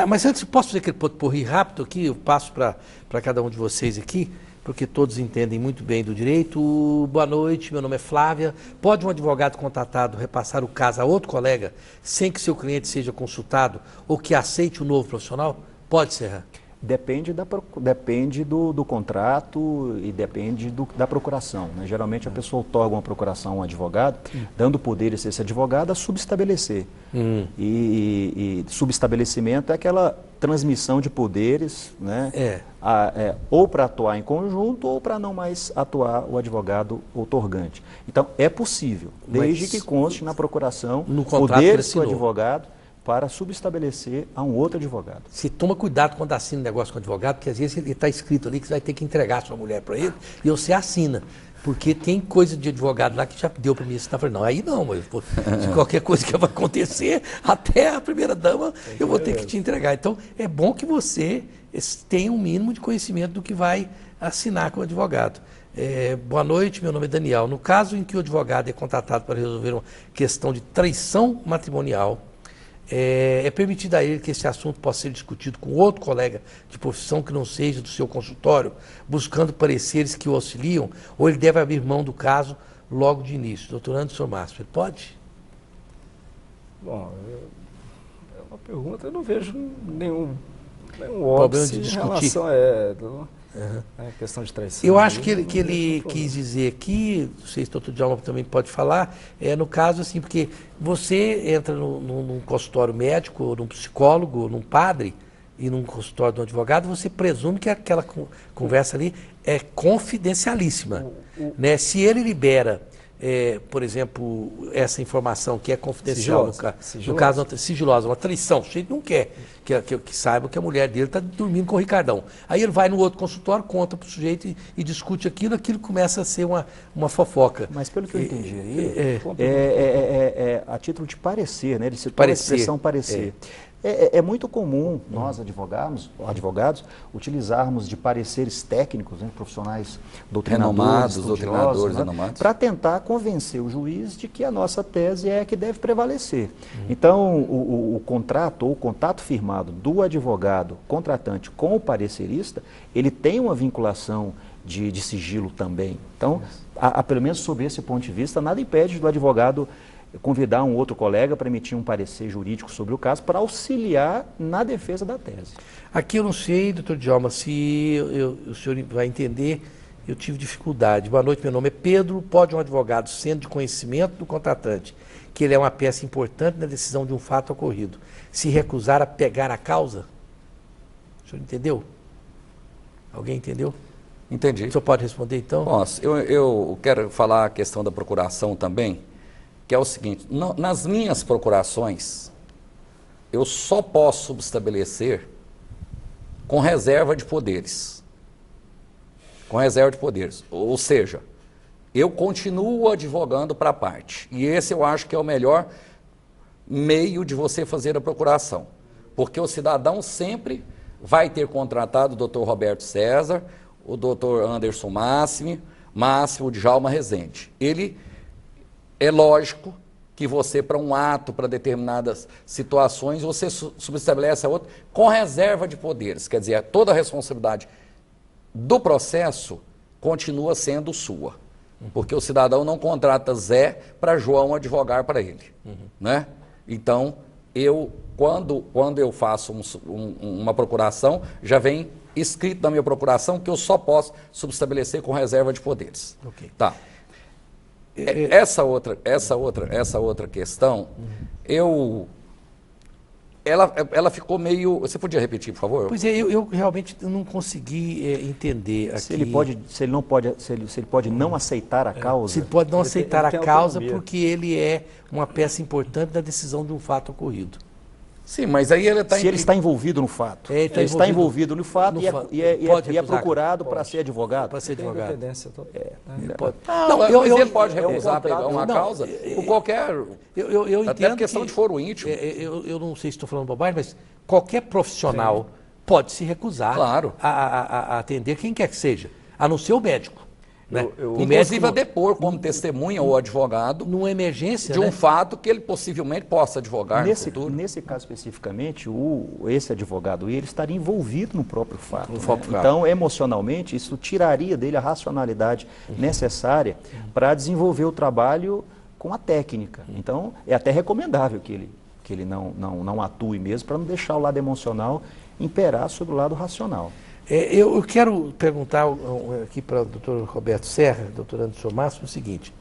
Mas antes, posso fazer aquele pot-pourri rápido aqui? Eu passo para cada um de vocês aqui, porque todos entendem muito bem do direito. Boa noite, meu nome é Flávia. Pode um advogado contratado repassar o caso a outro colega sem que seu cliente seja consultado ou que aceite o novo profissional? Pode, Serra? Depende do contrato e depende da procuração, né? Geralmente a pessoa otorga uma procuração a um advogado, dando poderes a esse advogado a subestabelecer. E subestabelecimento é aquela transmissão de poderes, né? Ou para atuar em conjunto ou para não mais atuar o advogado outorgante. Então, é possível, desde que conste na procuração poderes do advogado para subestabelecer a um outro advogado. Você toma cuidado quando assina um negócio com o advogado, porque às vezes ele está escrito ali que você vai ter que entregar a sua mulher para ele e você assina. Porque tem coisa de advogado lá que já deu para mim assinar. Falei, não, aí não, mas qualquer coisa que vai acontecer, até a primeira dama eu vou ter que te entregar. Então, é bom que você tenha um mínimo de conhecimento do que vai assinar com o advogado. Boa noite, meu nome é Daniel. No caso em que o advogado é contratado para resolver uma questão de traição matrimonial, é permitido a ele que esse assunto possa ser discutido com outro colega de profissão que não seja do seu consultório, buscando pareceres que o auxiliam, ou ele deve abrir mão do caso logo de início? Doutor Anderson Márcio, ele pode? Bom, é uma pergunta, eu não vejo nenhum óbice em relação a questão de traição. Eu acho que ele quis dizer aqui, não sei se o doutor Djalma também pode falar, no caso assim, porque você entra num consultório médico, ou num psicólogo, ou num padre, e num consultório de um advogado, você presume que aquela conversa ali é confidencialíssima. Né? Se ele libera, por exemplo, essa informação que é confidencial, no caso sigilosa, uma traição, o sujeito não quer que saiba que a mulher dele está dormindo com o Ricardão. Aí ele vai no outro consultório, conta para o sujeito e discute aquilo começa a ser uma fofoca. Mas pelo que eu entendi aí, a título de parecer, né? Ele citou a expressão parecer. É muito comum nós, advogados, utilizarmos de pareceres técnicos, né, profissionais doutrinadores, doutrinadores, né, para tentar convencer o juiz de que a nossa tese é a que deve prevalecer. Então, o contrato ou o contato firmado do advogado contratante com o parecerista, ele tem uma vinculação de sigilo também. Então, pelo menos sob esse ponto de vista, nada impede do advogado convidar um outro colega para emitir um parecer jurídico sobre o caso para auxiliar na defesa da tese. Aqui eu não sei, doutor Djalma, se o senhor vai entender, eu tive dificuldade. Boa noite, meu nome é Pedro. Pode um advogado, sendo de conhecimento do contratante, que ele é uma peça importante na decisão de um fato ocorrido, se recusar a pegar a causa? O senhor entendeu? Alguém entendeu? Entendi. O senhor pode responder então? Posso. Eu quero falar a questão da procuração também, que é o seguinte, nas minhas procurações, eu só posso subestabelecer com reserva de poderes. Com reserva de poderes. Ou seja, eu continuo advogando para a parte. E esse eu acho que é o melhor meio de você fazer a procuração. Porque o cidadão sempre vai ter contratado o doutor Roberto César, o doutor Anderson Máximo, o Djalma Rezende. É lógico que você, para um ato, para determinadas situações, você subestabelece a outra com reserva de poderes. Quer dizer, toda a responsabilidade do processo continua sendo sua. Porque o cidadão não contrata Zé para João advogar para ele. Né? Então, quando eu faço uma procuração, já vem escrito na minha procuração que eu só posso subestabelecer com reserva de poderes. Okay. Tá. Essa outra questão, ela ficou meio... Você podia repetir, por favor? Pois é, eu realmente não consegui entender aqui. Se ele pode não aceitar a causa? Se ele pode não aceitar a causa porque ele é uma peça importante da decisão de um fato ocorrido. Sim, mas aí ele está... Se ele está envolvido no fato. Ele está envolvido no fato e é procurado para ser advogado. Para ser advogado. Ele pode recusar pegar uma causa por qualquer... Eu entendo até questão de foro íntimo. Eu não sei se estou falando bobagem, mas qualquer profissional pode se recusar a atender quem quer que seja, a não ser o médico. Né? Inclusive a depor como testemunha ou advogado numa emergência de um fato que ele possivelmente possa advogar no futuro. Nesse caso especificamente, esse advogado ele estaria envolvido no próprio fato. Fato. Então, emocionalmente, isso tiraria dele a racionalidade necessária para desenvolver o trabalho com a técnica. Então, é até recomendável que ele não atue mesmo para não deixar o lado emocional imperar sobre o lado racional. Eu quero perguntar aqui para o doutor Roberto Serra, doutor Anderson Márcio, o seguinte: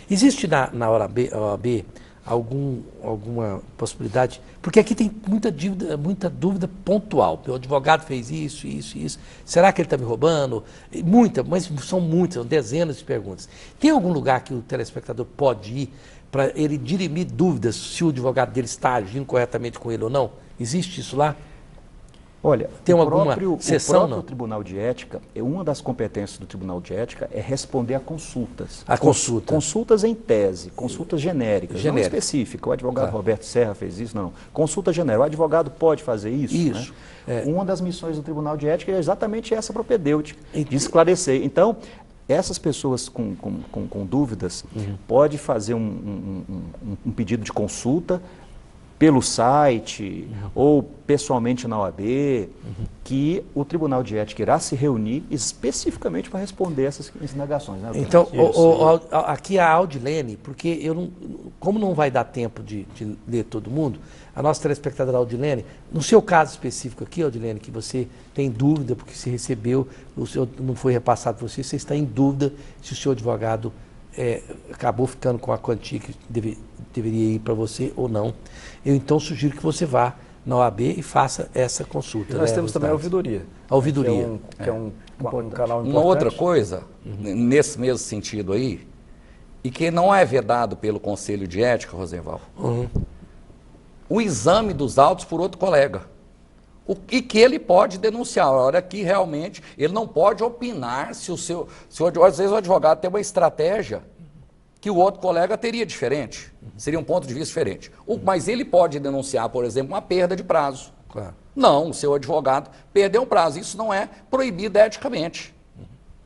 existe na OAB alguma possibilidade, porque aqui tem muita dúvida pontual. O advogado fez isso, será que ele está me roubando? Mas são muitas, são dezenas de perguntas. Tem algum lugar que o telespectador pode ir para ele dirimir dúvidas se o advogado dele está agindo corretamente com ele ou não? Existe isso lá? Olha, tem o alguma sessão? O próprio Tribunal de Ética, uma das competências do Tribunal de Ética é responder a consultas. Consultas em tese, consultas genéricas, não específicas. O advogado Roberto Serra fez isso, não. Consulta genérica. O advogado pode fazer isso? Isso. Né? Uma das missões do Tribunal de Ética é exatamente essa propedêutica, de esclarecer. Então, essas pessoas com dúvidas podem fazer um pedido de consulta pelo site ou pessoalmente na OAB, que o Tribunal de Ética irá se reunir especificamente para responder essas indagações. Né, então, aqui a Audilene, porque como não vai dar tempo de ler todo mundo, a nossa telespectadora Audilene, no seu caso específico aqui, Audilene, que você tem dúvida porque se recebeu, não foi repassado para você, você está em dúvida se o seu advogado acabou ficando com a quantia que deveria ir para você ou não. Eu então sugiro que você vá na OAB e faça essa consulta. E nós temos também a ouvidoria. A ouvidoria. Que é um canal importante. Uma outra coisa, nesse mesmo sentido aí, e que não é vedado pelo Conselho de Ética, Rosenval, o exame dos autos por outro colega. E que ele pode denunciar. A hora que realmente ele não pode opinar se às vezes o advogado tem uma estratégia que o outro colega teria diferente. Seria um ponto de vista diferente. Mas ele pode denunciar, por exemplo, uma perda de prazo. Claro. Não, o seu advogado perdeu um prazo. Isso não é proibido eticamente.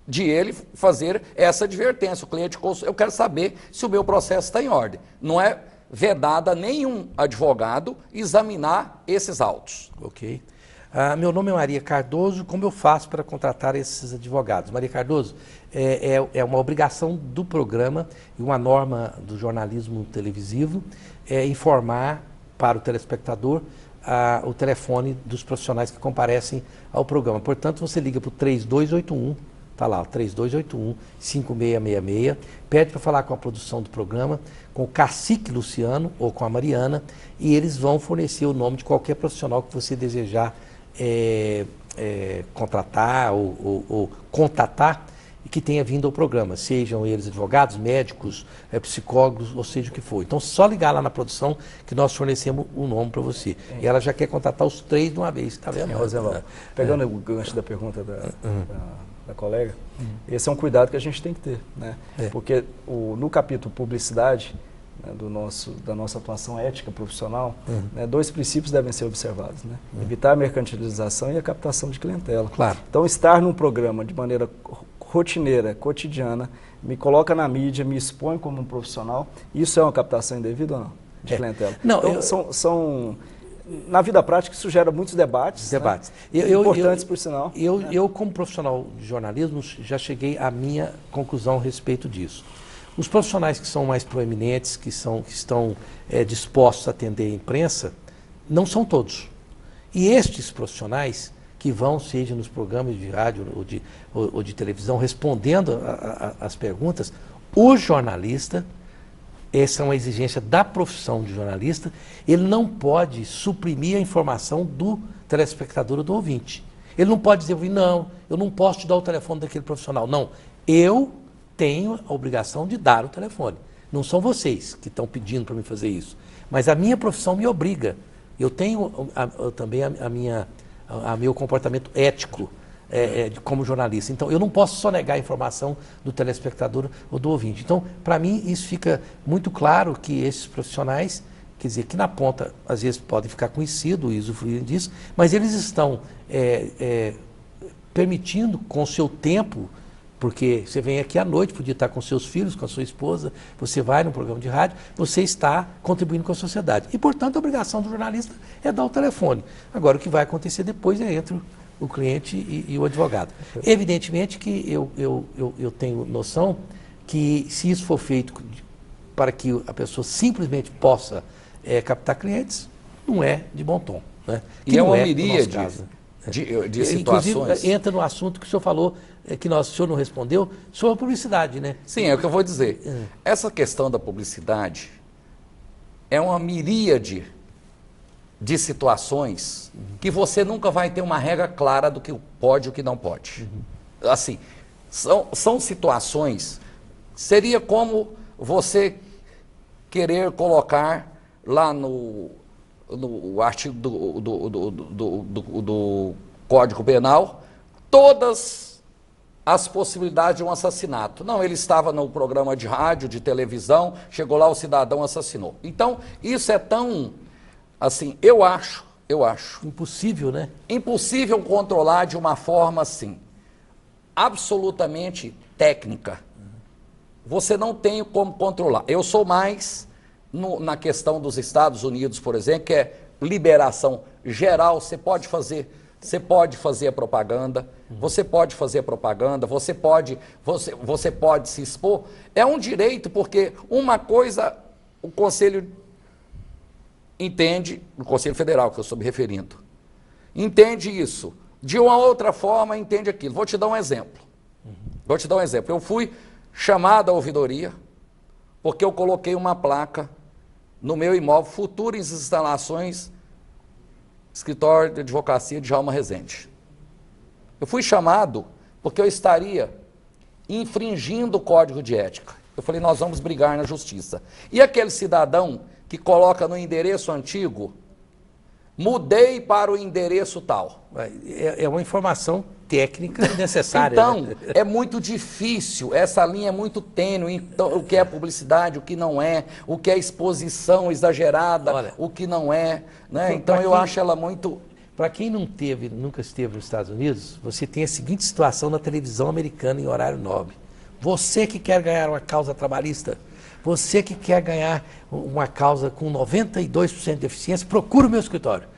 De ele fazer essa advertência. O cliente, eu quero saber se o meu processo está em ordem. Não é vedado a nenhum advogado examinar esses autos. Ok. Meu nome é Maria Cardoso. Como eu faço para contratar esses advogados? Maria Cardoso, é uma obrigação do programa e uma norma do jornalismo televisivo informar para o telespectador o telefone dos profissionais que comparecem ao programa. Portanto, você liga para o 3281, está lá, 3281-5666, pede para falar com a produção do programa, com o Cacique Luciano ou com a Mariana, e eles vão fornecer o nome de qualquer profissional que você desejar contratar ou contatar e que tenha vindo ao programa, sejam eles advogados, médicos, psicólogos, ou seja o que for. Então, só ligar lá na produção que nós fornecemos o nome para você. E ela já quer contratar os 3 de uma vez, tá vendo? Pegando o gancho da pergunta da colega, esse é um cuidado que a gente tem que ter, né? Porque no capítulo publicidade, né, da nossa atuação ética profissional, né, 2 princípios devem ser observados, né? Evitar a mercantilização e a captação de clientela. Claro. Então, estar num programa de maneira rotineira, cotidiana, me coloca na mídia, me expõe como um profissional, isso é uma captação indevida ou não? De clientela. Não, então, na vida prática, isso gera muitos debates. Né? Importantes, por sinal. Eu, como profissional de jornalismo, já cheguei à minha conclusão a respeito disso. Os profissionais que são mais proeminentes, que estão dispostos a atender a imprensa, não são todos. E estes profissionais que vão, seja nos programas de rádio ou de televisão, respondendo as perguntas, o jornalista, essa é uma exigência da profissão de jornalista, ele não pode suprimir a informação do telespectador ou do ouvinte. Ele não pode dizer, não, eu não posso te dar o telefone daquele profissional. Não, eu tenho a obrigação de dar o telefone. Não são vocês que estão pedindo para mim fazer isso. Mas a minha profissão me obriga. Eu tenho também meu comportamento ético como jornalista. Então, eu não posso só negar a informação do telespectador ou do ouvinte. Então, para mim, isso fica muito claro que esses profissionais, quer dizer, que na ponta, às vezes, podem ficar conhecidos e usufruírem disso, mas eles estão permitindo, com o seu tempo, porque você vem aqui à noite, podia estar com seus filhos, com a sua esposa, você vai num programa de rádio, você está contribuindo com a sociedade. E, portanto, a obrigação do jornalista é dar o telefone. Agora, o que vai acontecer depois é entre o cliente e o advogado. Evidentemente que eu tenho noção que, se isso for feito para que a pessoa simplesmente possa captar clientes, não é de bom tom. Né? E é uma miríade de situações. Inclusive, entra no assunto que o senhor falou, que o senhor não respondeu, sobre a publicidade, né? Sim, é o que eu vou dizer. Essa questão da publicidade é uma miríade de situações que você nunca vai ter uma regra clara do que pode e o que não pode. Assim, são situações, seria como você querer colocar lá no artigo do Código Penal todas as possibilidades de um assassinato. Não, ele estava no programa de rádio, de televisão, chegou lá, o cidadão assassinou. Então, isso é tão, assim, eu acho... Impossível, né? Impossível controlar de uma forma, assim, absolutamente técnica. Você não tem como controlar. Eu sou mais na questão dos Estados Unidos, por exemplo, que é liberação geral. Você pode fazer a propaganda, você pode se expor. É um direito, porque uma coisa o Conselho entende, o Conselho Federal que eu estou me referindo, entende isso. De uma outra forma, entende aquilo. Vou te dar um exemplo. Eu fui chamado à ouvidoria porque eu coloquei uma placa no meu imóvel, futuras instalações, escritório de advocacia de Djalma Rezende. Eu fui chamado porque eu estaria infringindo o Código de Ética. Eu falei, nós vamos brigar na justiça. E aquele cidadão que coloca no endereço antigo, mudei para o endereço tal. É uma informação técnica necessária. Então, né? É muito difícil, essa linha é muito tênue, então, o que é publicidade, o que não é, o que é exposição exagerada, olha, o que não é. Né? Então, eu acho ela muito... Para quem nunca esteve nos Estados Unidos, você tem a seguinte situação na televisão americana em horário nobre. Você que quer ganhar uma causa trabalhista, você que quer ganhar uma causa com 92% de eficiência, procura o meu escritório.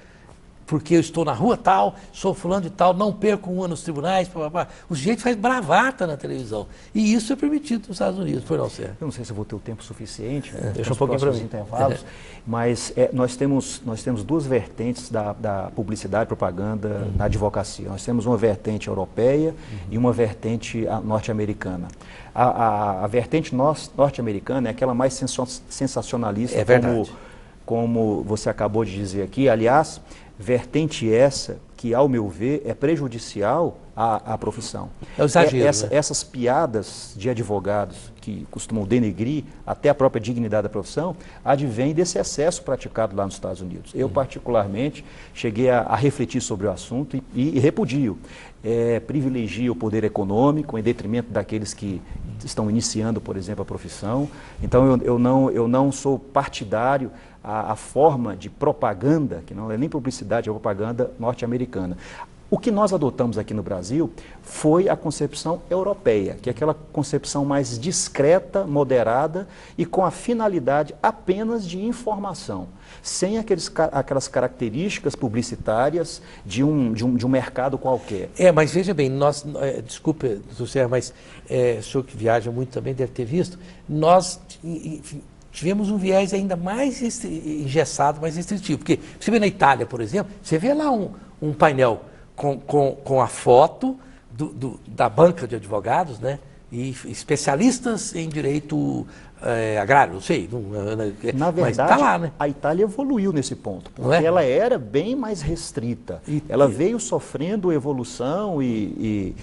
Porque eu estou na rua tal, sou fulano de tal, não perco um ano nos tribunais, papapá. O sujeito faz bravata na televisão. E isso é permitido nos Estados Unidos, foi não, Sérgio? Eu não sei se eu vou ter o tempo suficiente, deixa um pouquinho para mim. Intervalos, mas nós temos duas vertentes da publicidade e propaganda na advocacia. Nós temos uma vertente europeia e uma vertente norte-americana. A vertente norte-americana é aquela mais sensacionalista, como você acabou de dizer aqui. Aliás, vertente essa que, ao meu ver, é prejudicial à profissão. É o exagero, né? Essas piadas de advogados que costumam denegrir até a própria dignidade da profissão, advém desse excesso praticado lá nos Estados Unidos. Eu, particularmente, cheguei a refletir sobre o assunto e repudio. Privilegia o poder econômico em detrimento daqueles que estão iniciando, por exemplo, a profissão. Então, eu não sou partidário a forma de propaganda, que não é nem publicidade, é propaganda norte-americana. O que nós adotamos aqui no Brasil foi a concepção europeia, que é aquela concepção mais discreta, moderada e com a finalidade apenas de informação, sem aquelas características publicitárias de um mercado qualquer. Mas veja bem, desculpe, doutor Sérgio, mas o senhor que viaja muito também deve ter visto, nós tivemos um viés ainda mais engessado, mais restritivo. Porque você vê na Itália, por exemplo, você vê lá um painel com a foto da banca de advogados, né? E especialistas em direito agrário, não sei. Na verdade, mas tá lá, né? A Itália evoluiu nesse ponto, porque ela era bem mais restrita. Ela veio sofrendo evolução e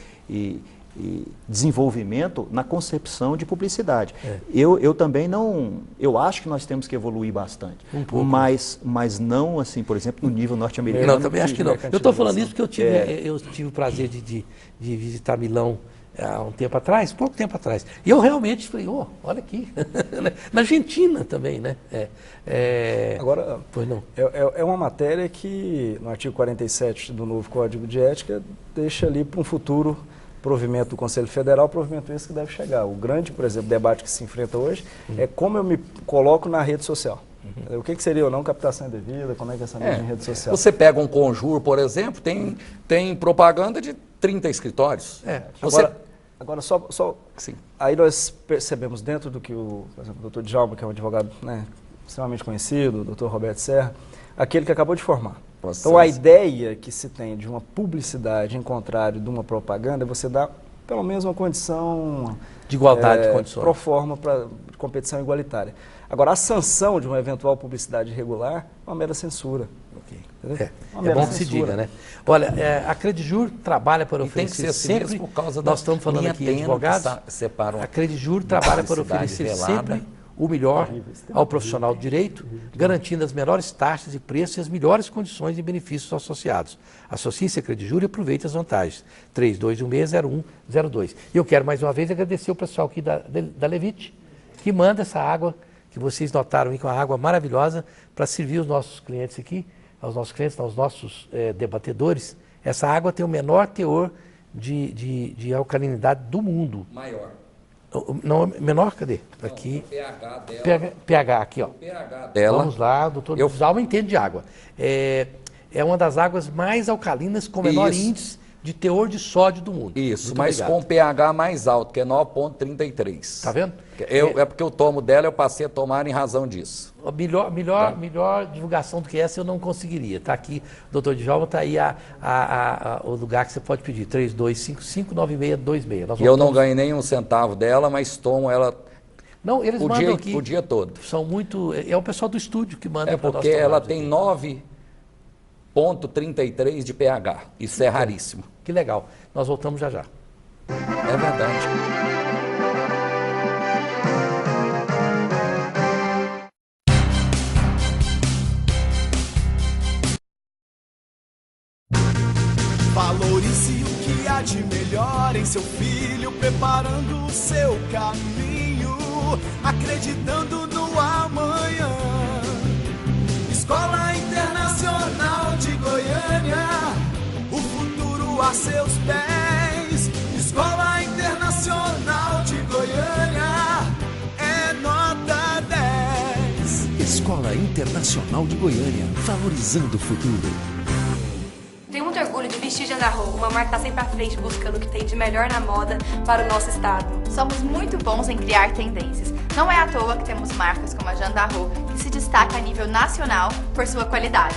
desenvolvimento na concepção de publicidade. Eu também não... Eu acho que nós temos que evoluir bastante. Um pouco. Mas não, assim, por exemplo, no nível norte-americano. Não, também acho que não. Eu estou falando isso porque eu tive o prazer de visitar Milão há um tempo atrás, pouco tempo atrás. E eu realmente falei, olha aqui. Na Argentina também, né? Agora, pois não. É uma matéria que, no artigo 47 do novo Código de Ética, deixa ali para um futuro provimento do Conselho Federal, provimento esse que deve chegar. O grande, por exemplo, debate que se enfrenta hoje é como eu me coloco na rede social. O que seria ou não captação indevida, como é que é essa mídia em rede social? Você pega um Conjur, por exemplo, tem propaganda de 30 escritórios. Agora só sim. Aí nós percebemos dentro do que por exemplo, o doutor Djalma, que é um advogado extremamente conhecido, o doutor Roberto Serra, aquele que acabou de formar. Então a ideia que se tem de uma publicidade em contrário de uma propaganda é você dar pelo menos uma condição de igualdade de condições, pro forma para competição igualitária. Agora, a sanção de uma eventual publicidade irregular é uma mera censura. É bom que se diga, né? Olha, a Credijur trabalha para oferecer tem que ser sempre, por causa nós estamos falando aqui de advogados, a Credijur trabalha para oferecer sempre o melhor ao profissional do direito, garantindo as melhores taxas e preços e as melhores condições e benefícios aos associados. Associe-se a Credijur e aproveite as vantagens. 3216-0102. E eu quero mais uma vez agradecer o pessoal aqui da Levite, que manda essa água, que vocês notaram aí, que é uma água maravilhosa, para servir os nossos clientes aqui, aos nossos clientes, aos nossos debatedores. Essa água tem o menor teor de alcalinidade do mundo. Maior. Não, menor, cadê? Aqui. O pH dela. pH aqui, ó. O pH dela. Vamos lá, o doutor Djalma entende de água. É uma das águas mais alcalinas com menor índice de teor de sódio do mundo. Isso, muito mas obrigado. com pH mais alto, que é 9,33. Tá vendo? É porque eu tomo dela, eu passei a tomar em razão disso. A melhor divulgação do que essa eu não conseguiria. Está aqui, doutor Djalma, está aí o lugar que você pode pedir, 3255-9626. E eu não ganhei nem um centavo dela, mas tomo ela não, eles mandam aqui, o dia todo. São muito... É o pessoal do estúdio que manda para nós. É porque ela tem 9,33 de pH. Isso é raríssimo. Que legal. Nós voltamos já já. É verdade. Valorize o que há de melhor em seu filho, preparando o seu caminho, acreditando no amanhã. Escola Internacional de Goiânia, o futuro a seus pés. Escola Internacional de Goiânia, é nota 10. Escola Internacional de Goiânia, valorizando o futuro. Tenho muito orgulho de vestir Jandarro, uma marca que está sempre à frente buscando o que tem de melhor na moda para o nosso estado. Somos muito bons em criar tendências. Não é à toa que temos marcas como a Jandarro, que se destaca a nível nacional por sua qualidade.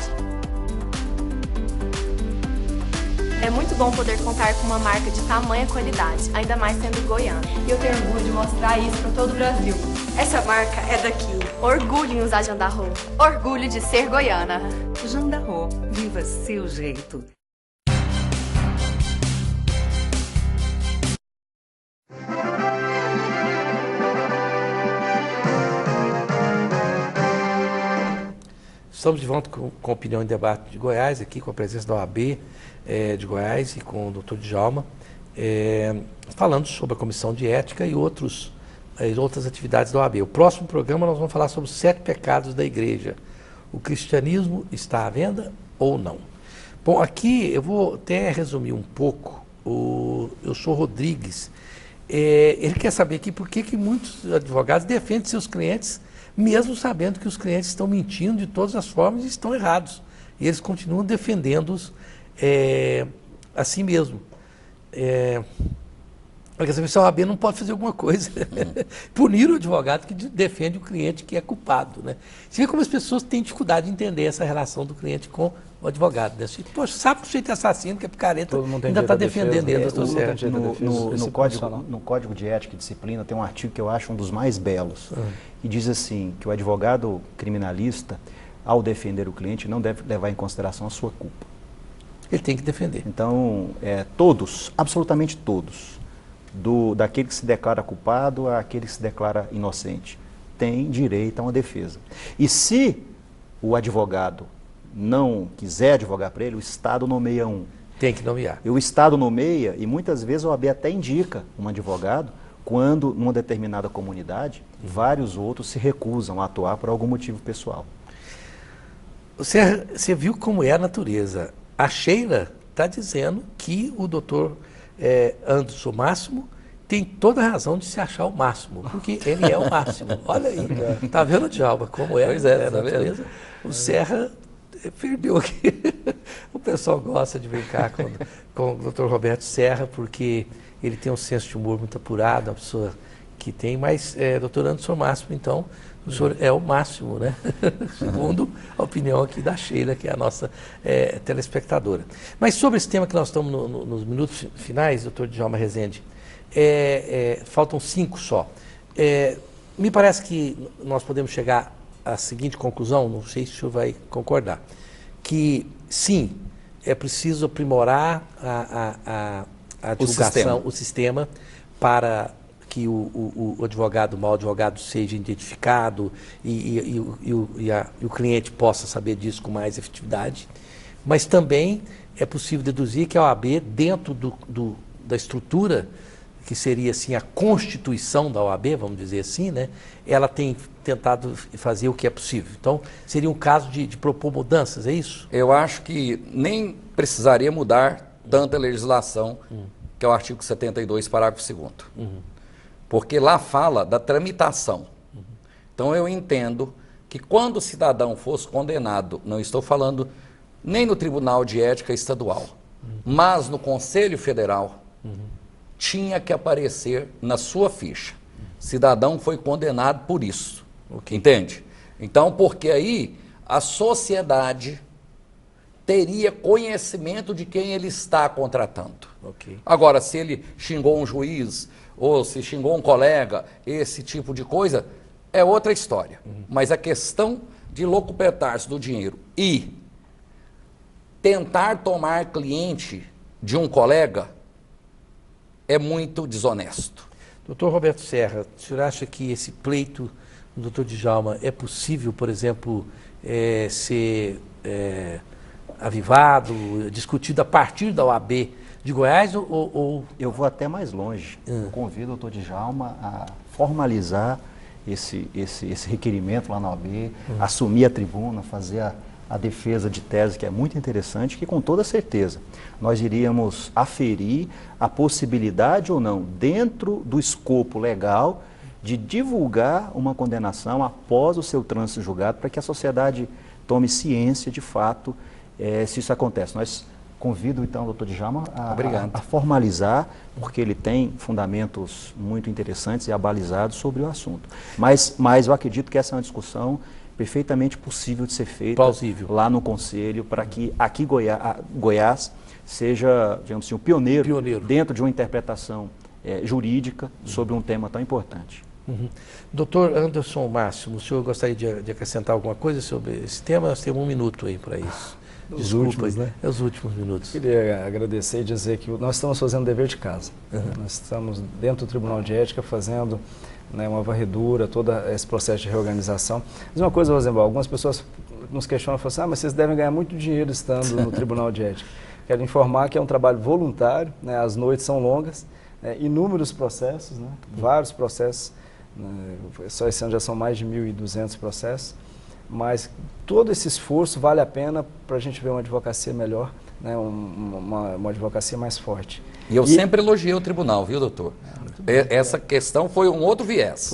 É muito bom poder contar com uma marca de tamanha qualidade, ainda mais sendo goiana. E eu tenho orgulho de mostrar isso para todo o Brasil. Essa marca é daqui. Orgulho em usar Jandarro. Orgulho de ser goiana. Jandarro, viva seu jeito. Estamos de volta com Opinião em Debate de Goiás, aqui com a presença da OAB de Goiás e com o doutor Djalma, falando sobre a Comissão de Ética e outras atividades da OAB. O próximo programa nós vamos falar sobre os 7 pecados da igreja. O cristianismo está à venda ou não? Bom, aqui eu vou até resumir um pouco. Eu sou Rodrigues. Ele quer saber aqui por que muitos advogados defendem seus clientes, mesmo sabendo que os clientes estão mentindo de todas as formas e estão errados. E eles continuam defendendo-os assim mesmo. Porque essa OAB não pode fazer alguma coisa. Punir o advogado que defende o cliente que é culpado. Né? Você vê como as pessoas têm dificuldade de entender essa relação do cliente com o advogado. Né? Poxa, sabe que o sujeito é assassino, que é picareta, ainda está defendendo ele. No Código de Ética e Disciplina tem um artigo que eu acho um dos mais belos, que diz assim, que o advogado criminalista, ao defender o cliente, não deve levar em consideração a sua culpa. Ele tem que defender. Então, todos, absolutamente todos, daquele que se declara culpado àquele que se declara inocente, tem direito a uma defesa. E se o advogado não quiser advogar para ele, o Estado nomeia um. Tem que nomear. E o Estado nomeia, e muitas vezes a OAB até indica um advogado, quando numa determinada comunidade, vários outros se recusam a atuar por algum motivo pessoal. Você viu como é a natureza. A Sheila está dizendo que o doutor Anderson Máximo tem toda a razão de se achar o máximo, porque ele é o máximo. Olha aí, tá vendo, Djalma, como é, a natureza? O Serra perdeu aqui. O pessoal gosta de brincar com o doutor Roberto Serra, porque ele tem um senso de humor muito apurado, uma pessoa que tem, mas, doutor Anderson Máximo, então, o senhor é o máximo, né? Segundo a opinião aqui da Sheila, que é a nossa telespectadora. Mas sobre esse tema que nós estamos nos minutos finais, doutor Djalma Rezende, faltam 5 só. Me parece que nós podemos chegar à seguinte conclusão, não sei se o senhor vai concordar, que sim, é preciso aprimorar a divulgação, o sistema, para que o advogado, o mau advogado seja identificado e o cliente possa saber disso com mais efetividade. Mas também é possível deduzir que a OAB, dentro da estrutura que seria assim a constituição da OAB, vamos dizer assim, né, ela tem tentado fazer o que é possível. Então, seria um caso de propor mudanças, é isso? Eu acho que nem precisaria mudar tanta legislação, que é o artigo 72, parágrafo 2º. Porque lá fala da tramitação. Então, eu entendo que quando o cidadão fosse condenado, não estou falando nem no Tribunal de Ética Estadual, mas no Conselho Federal, tinha que aparecer na sua ficha. Cidadão foi condenado por isso. Entende? Então, porque aí a sociedade teria conhecimento de quem ele está contratando. Agora, se ele xingou um juiz ou se xingou um colega, esse tipo de coisa, é outra história. Mas a questão de locupetar-se do dinheiro e tentar tomar cliente de um colega é muito desonesto. Doutor Roberto Serra, o senhor acha que esse pleito do doutor Djalma é possível, por exemplo, ser avivado, discutido a partir da OAB de Goiás ou... Eu vou até mais longe. Eu convido o doutor Djalma a formalizar esse requerimento lá na OAB, assumir a tribuna, fazer a defesa de tese, que é muito interessante, que com toda certeza nós iríamos aferir a possibilidade ou não, dentro do escopo legal, de divulgar uma condenação após o seu trânsito julgado, para que a sociedade tome ciência de fato se isso acontece. Nós convido então o doutor Djalma a formalizar, porque ele tem fundamentos muito interessantes e abalizados sobre o assunto. Mas eu acredito que essa é uma discussão perfeitamente possível de ser feita lá no Conselho, para que aqui Goiás seja, digamos assim, o pioneiro dentro de uma interpretação jurídica sobre um tema tão importante. Doutor Anderson Máximo, o senhor gostaria de acrescentar alguma coisa sobre esse tema? Nós temos 1 minuto aí para isso. Os últimos, né? É os últimos minutos. Queria agradecer e dizer que nós estamos fazendo dever de casa. Nós estamos dentro do Tribunal de Ética fazendo, né, uma varredura, todo esse processo de reorganização. Mas uma coisa, Rosenbaum, algumas pessoas nos questionam e falam assim, mas vocês devem ganhar muito dinheiro estando no Tribunal de Ética. Quero informar que é um trabalho voluntário, né, as noites são longas, inúmeros processos, né, vários processos, só esse ano já são mais de 1.200 processos, mas todo esse esforço vale a pena para a gente ver uma advocacia melhor, né, uma advocacia mais forte. E eu sempre elogiei o tribunal, viu, doutor? Essa questão foi um outro viés.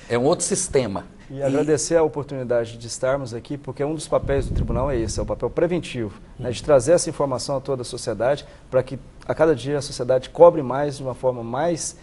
É um outro sistema. E agradecer a oportunidade de estarmos aqui, porque um dos papéis do tribunal é esse, é o papel preventivo, né, de trazer essa informação a toda a sociedade, para que a cada dia a sociedade cobre mais, de uma forma mais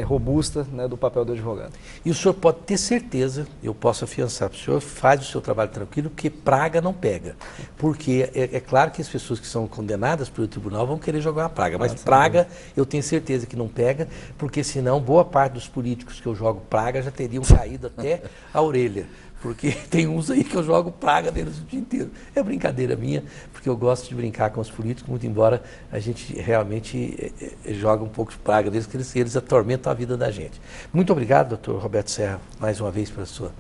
robusta, né, do papel do advogado. E o senhor pode ter certeza, eu posso afiançar, o senhor faz o seu trabalho tranquilo, porque praga não pega. Porque é claro que as pessoas que são condenadas pelo tribunal vão querer jogar uma praga, mas praga eu tenho certeza que não pega, porque senão boa parte dos políticos que eu jogo praga já teriam caído até a orelha. Porque tem uns aí que eu jogo praga deles o dia inteiro. É brincadeira minha, porque eu gosto de brincar com os políticos, muito embora a gente realmente joga um pouco de praga deles, que eles atormentam a vida da gente. Muito obrigado, doutor Roberto Serra, mais uma vez pela sua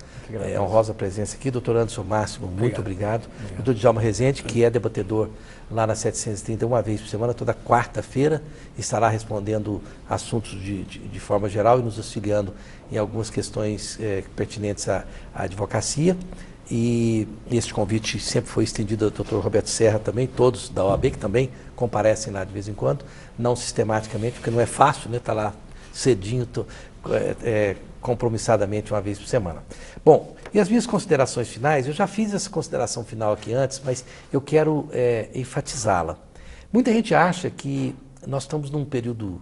honrosa presença aqui. Doutor Anderson Máximo, muito obrigado. Doutor Djalma Rezende, que é debatedor lá na 730, uma vez por semana, toda quarta-feira, estará respondendo assuntos de forma geral e nos auxiliando em algumas questões pertinentes à advocacia. E este convite sempre foi estendido ao doutor Roberto Serra também, todos da OAB, que também comparecem lá de vez em quando, não sistematicamente, porque não é fácil, né, estar lá cedinho, compromissadamente uma vez por semana. Bom, e as minhas considerações finais, eu já fiz essa consideração final aqui antes, mas eu quero enfatizá-la. Muita gente acha que nós estamos num período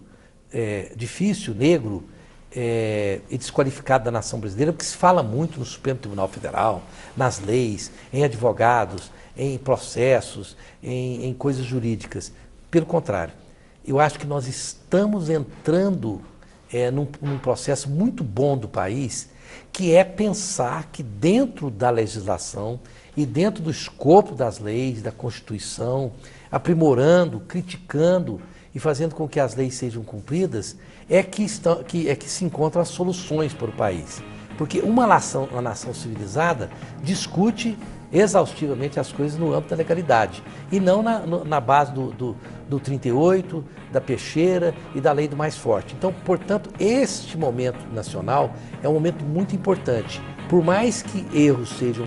difícil, negro, e desqualificado da nação brasileira, porque se fala muito no Supremo Tribunal Federal, nas leis, em advogados, em processos, em coisas jurídicas. Pelo contrário, eu acho que nós estamos entrando num processo muito bom do país, que é pensar que dentro da legislação e dentro do escopo das leis, da Constituição, aprimorando, criticando e fazendo com que as leis sejam cumpridas, é que se encontram as soluções para o país. Porque uma nação civilizada discute exaustivamente as coisas no âmbito da legalidade e não na base do 38, da peixeira e da lei do mais forte. Então, portanto, este momento nacional é um momento muito importante. Por mais que erros sejam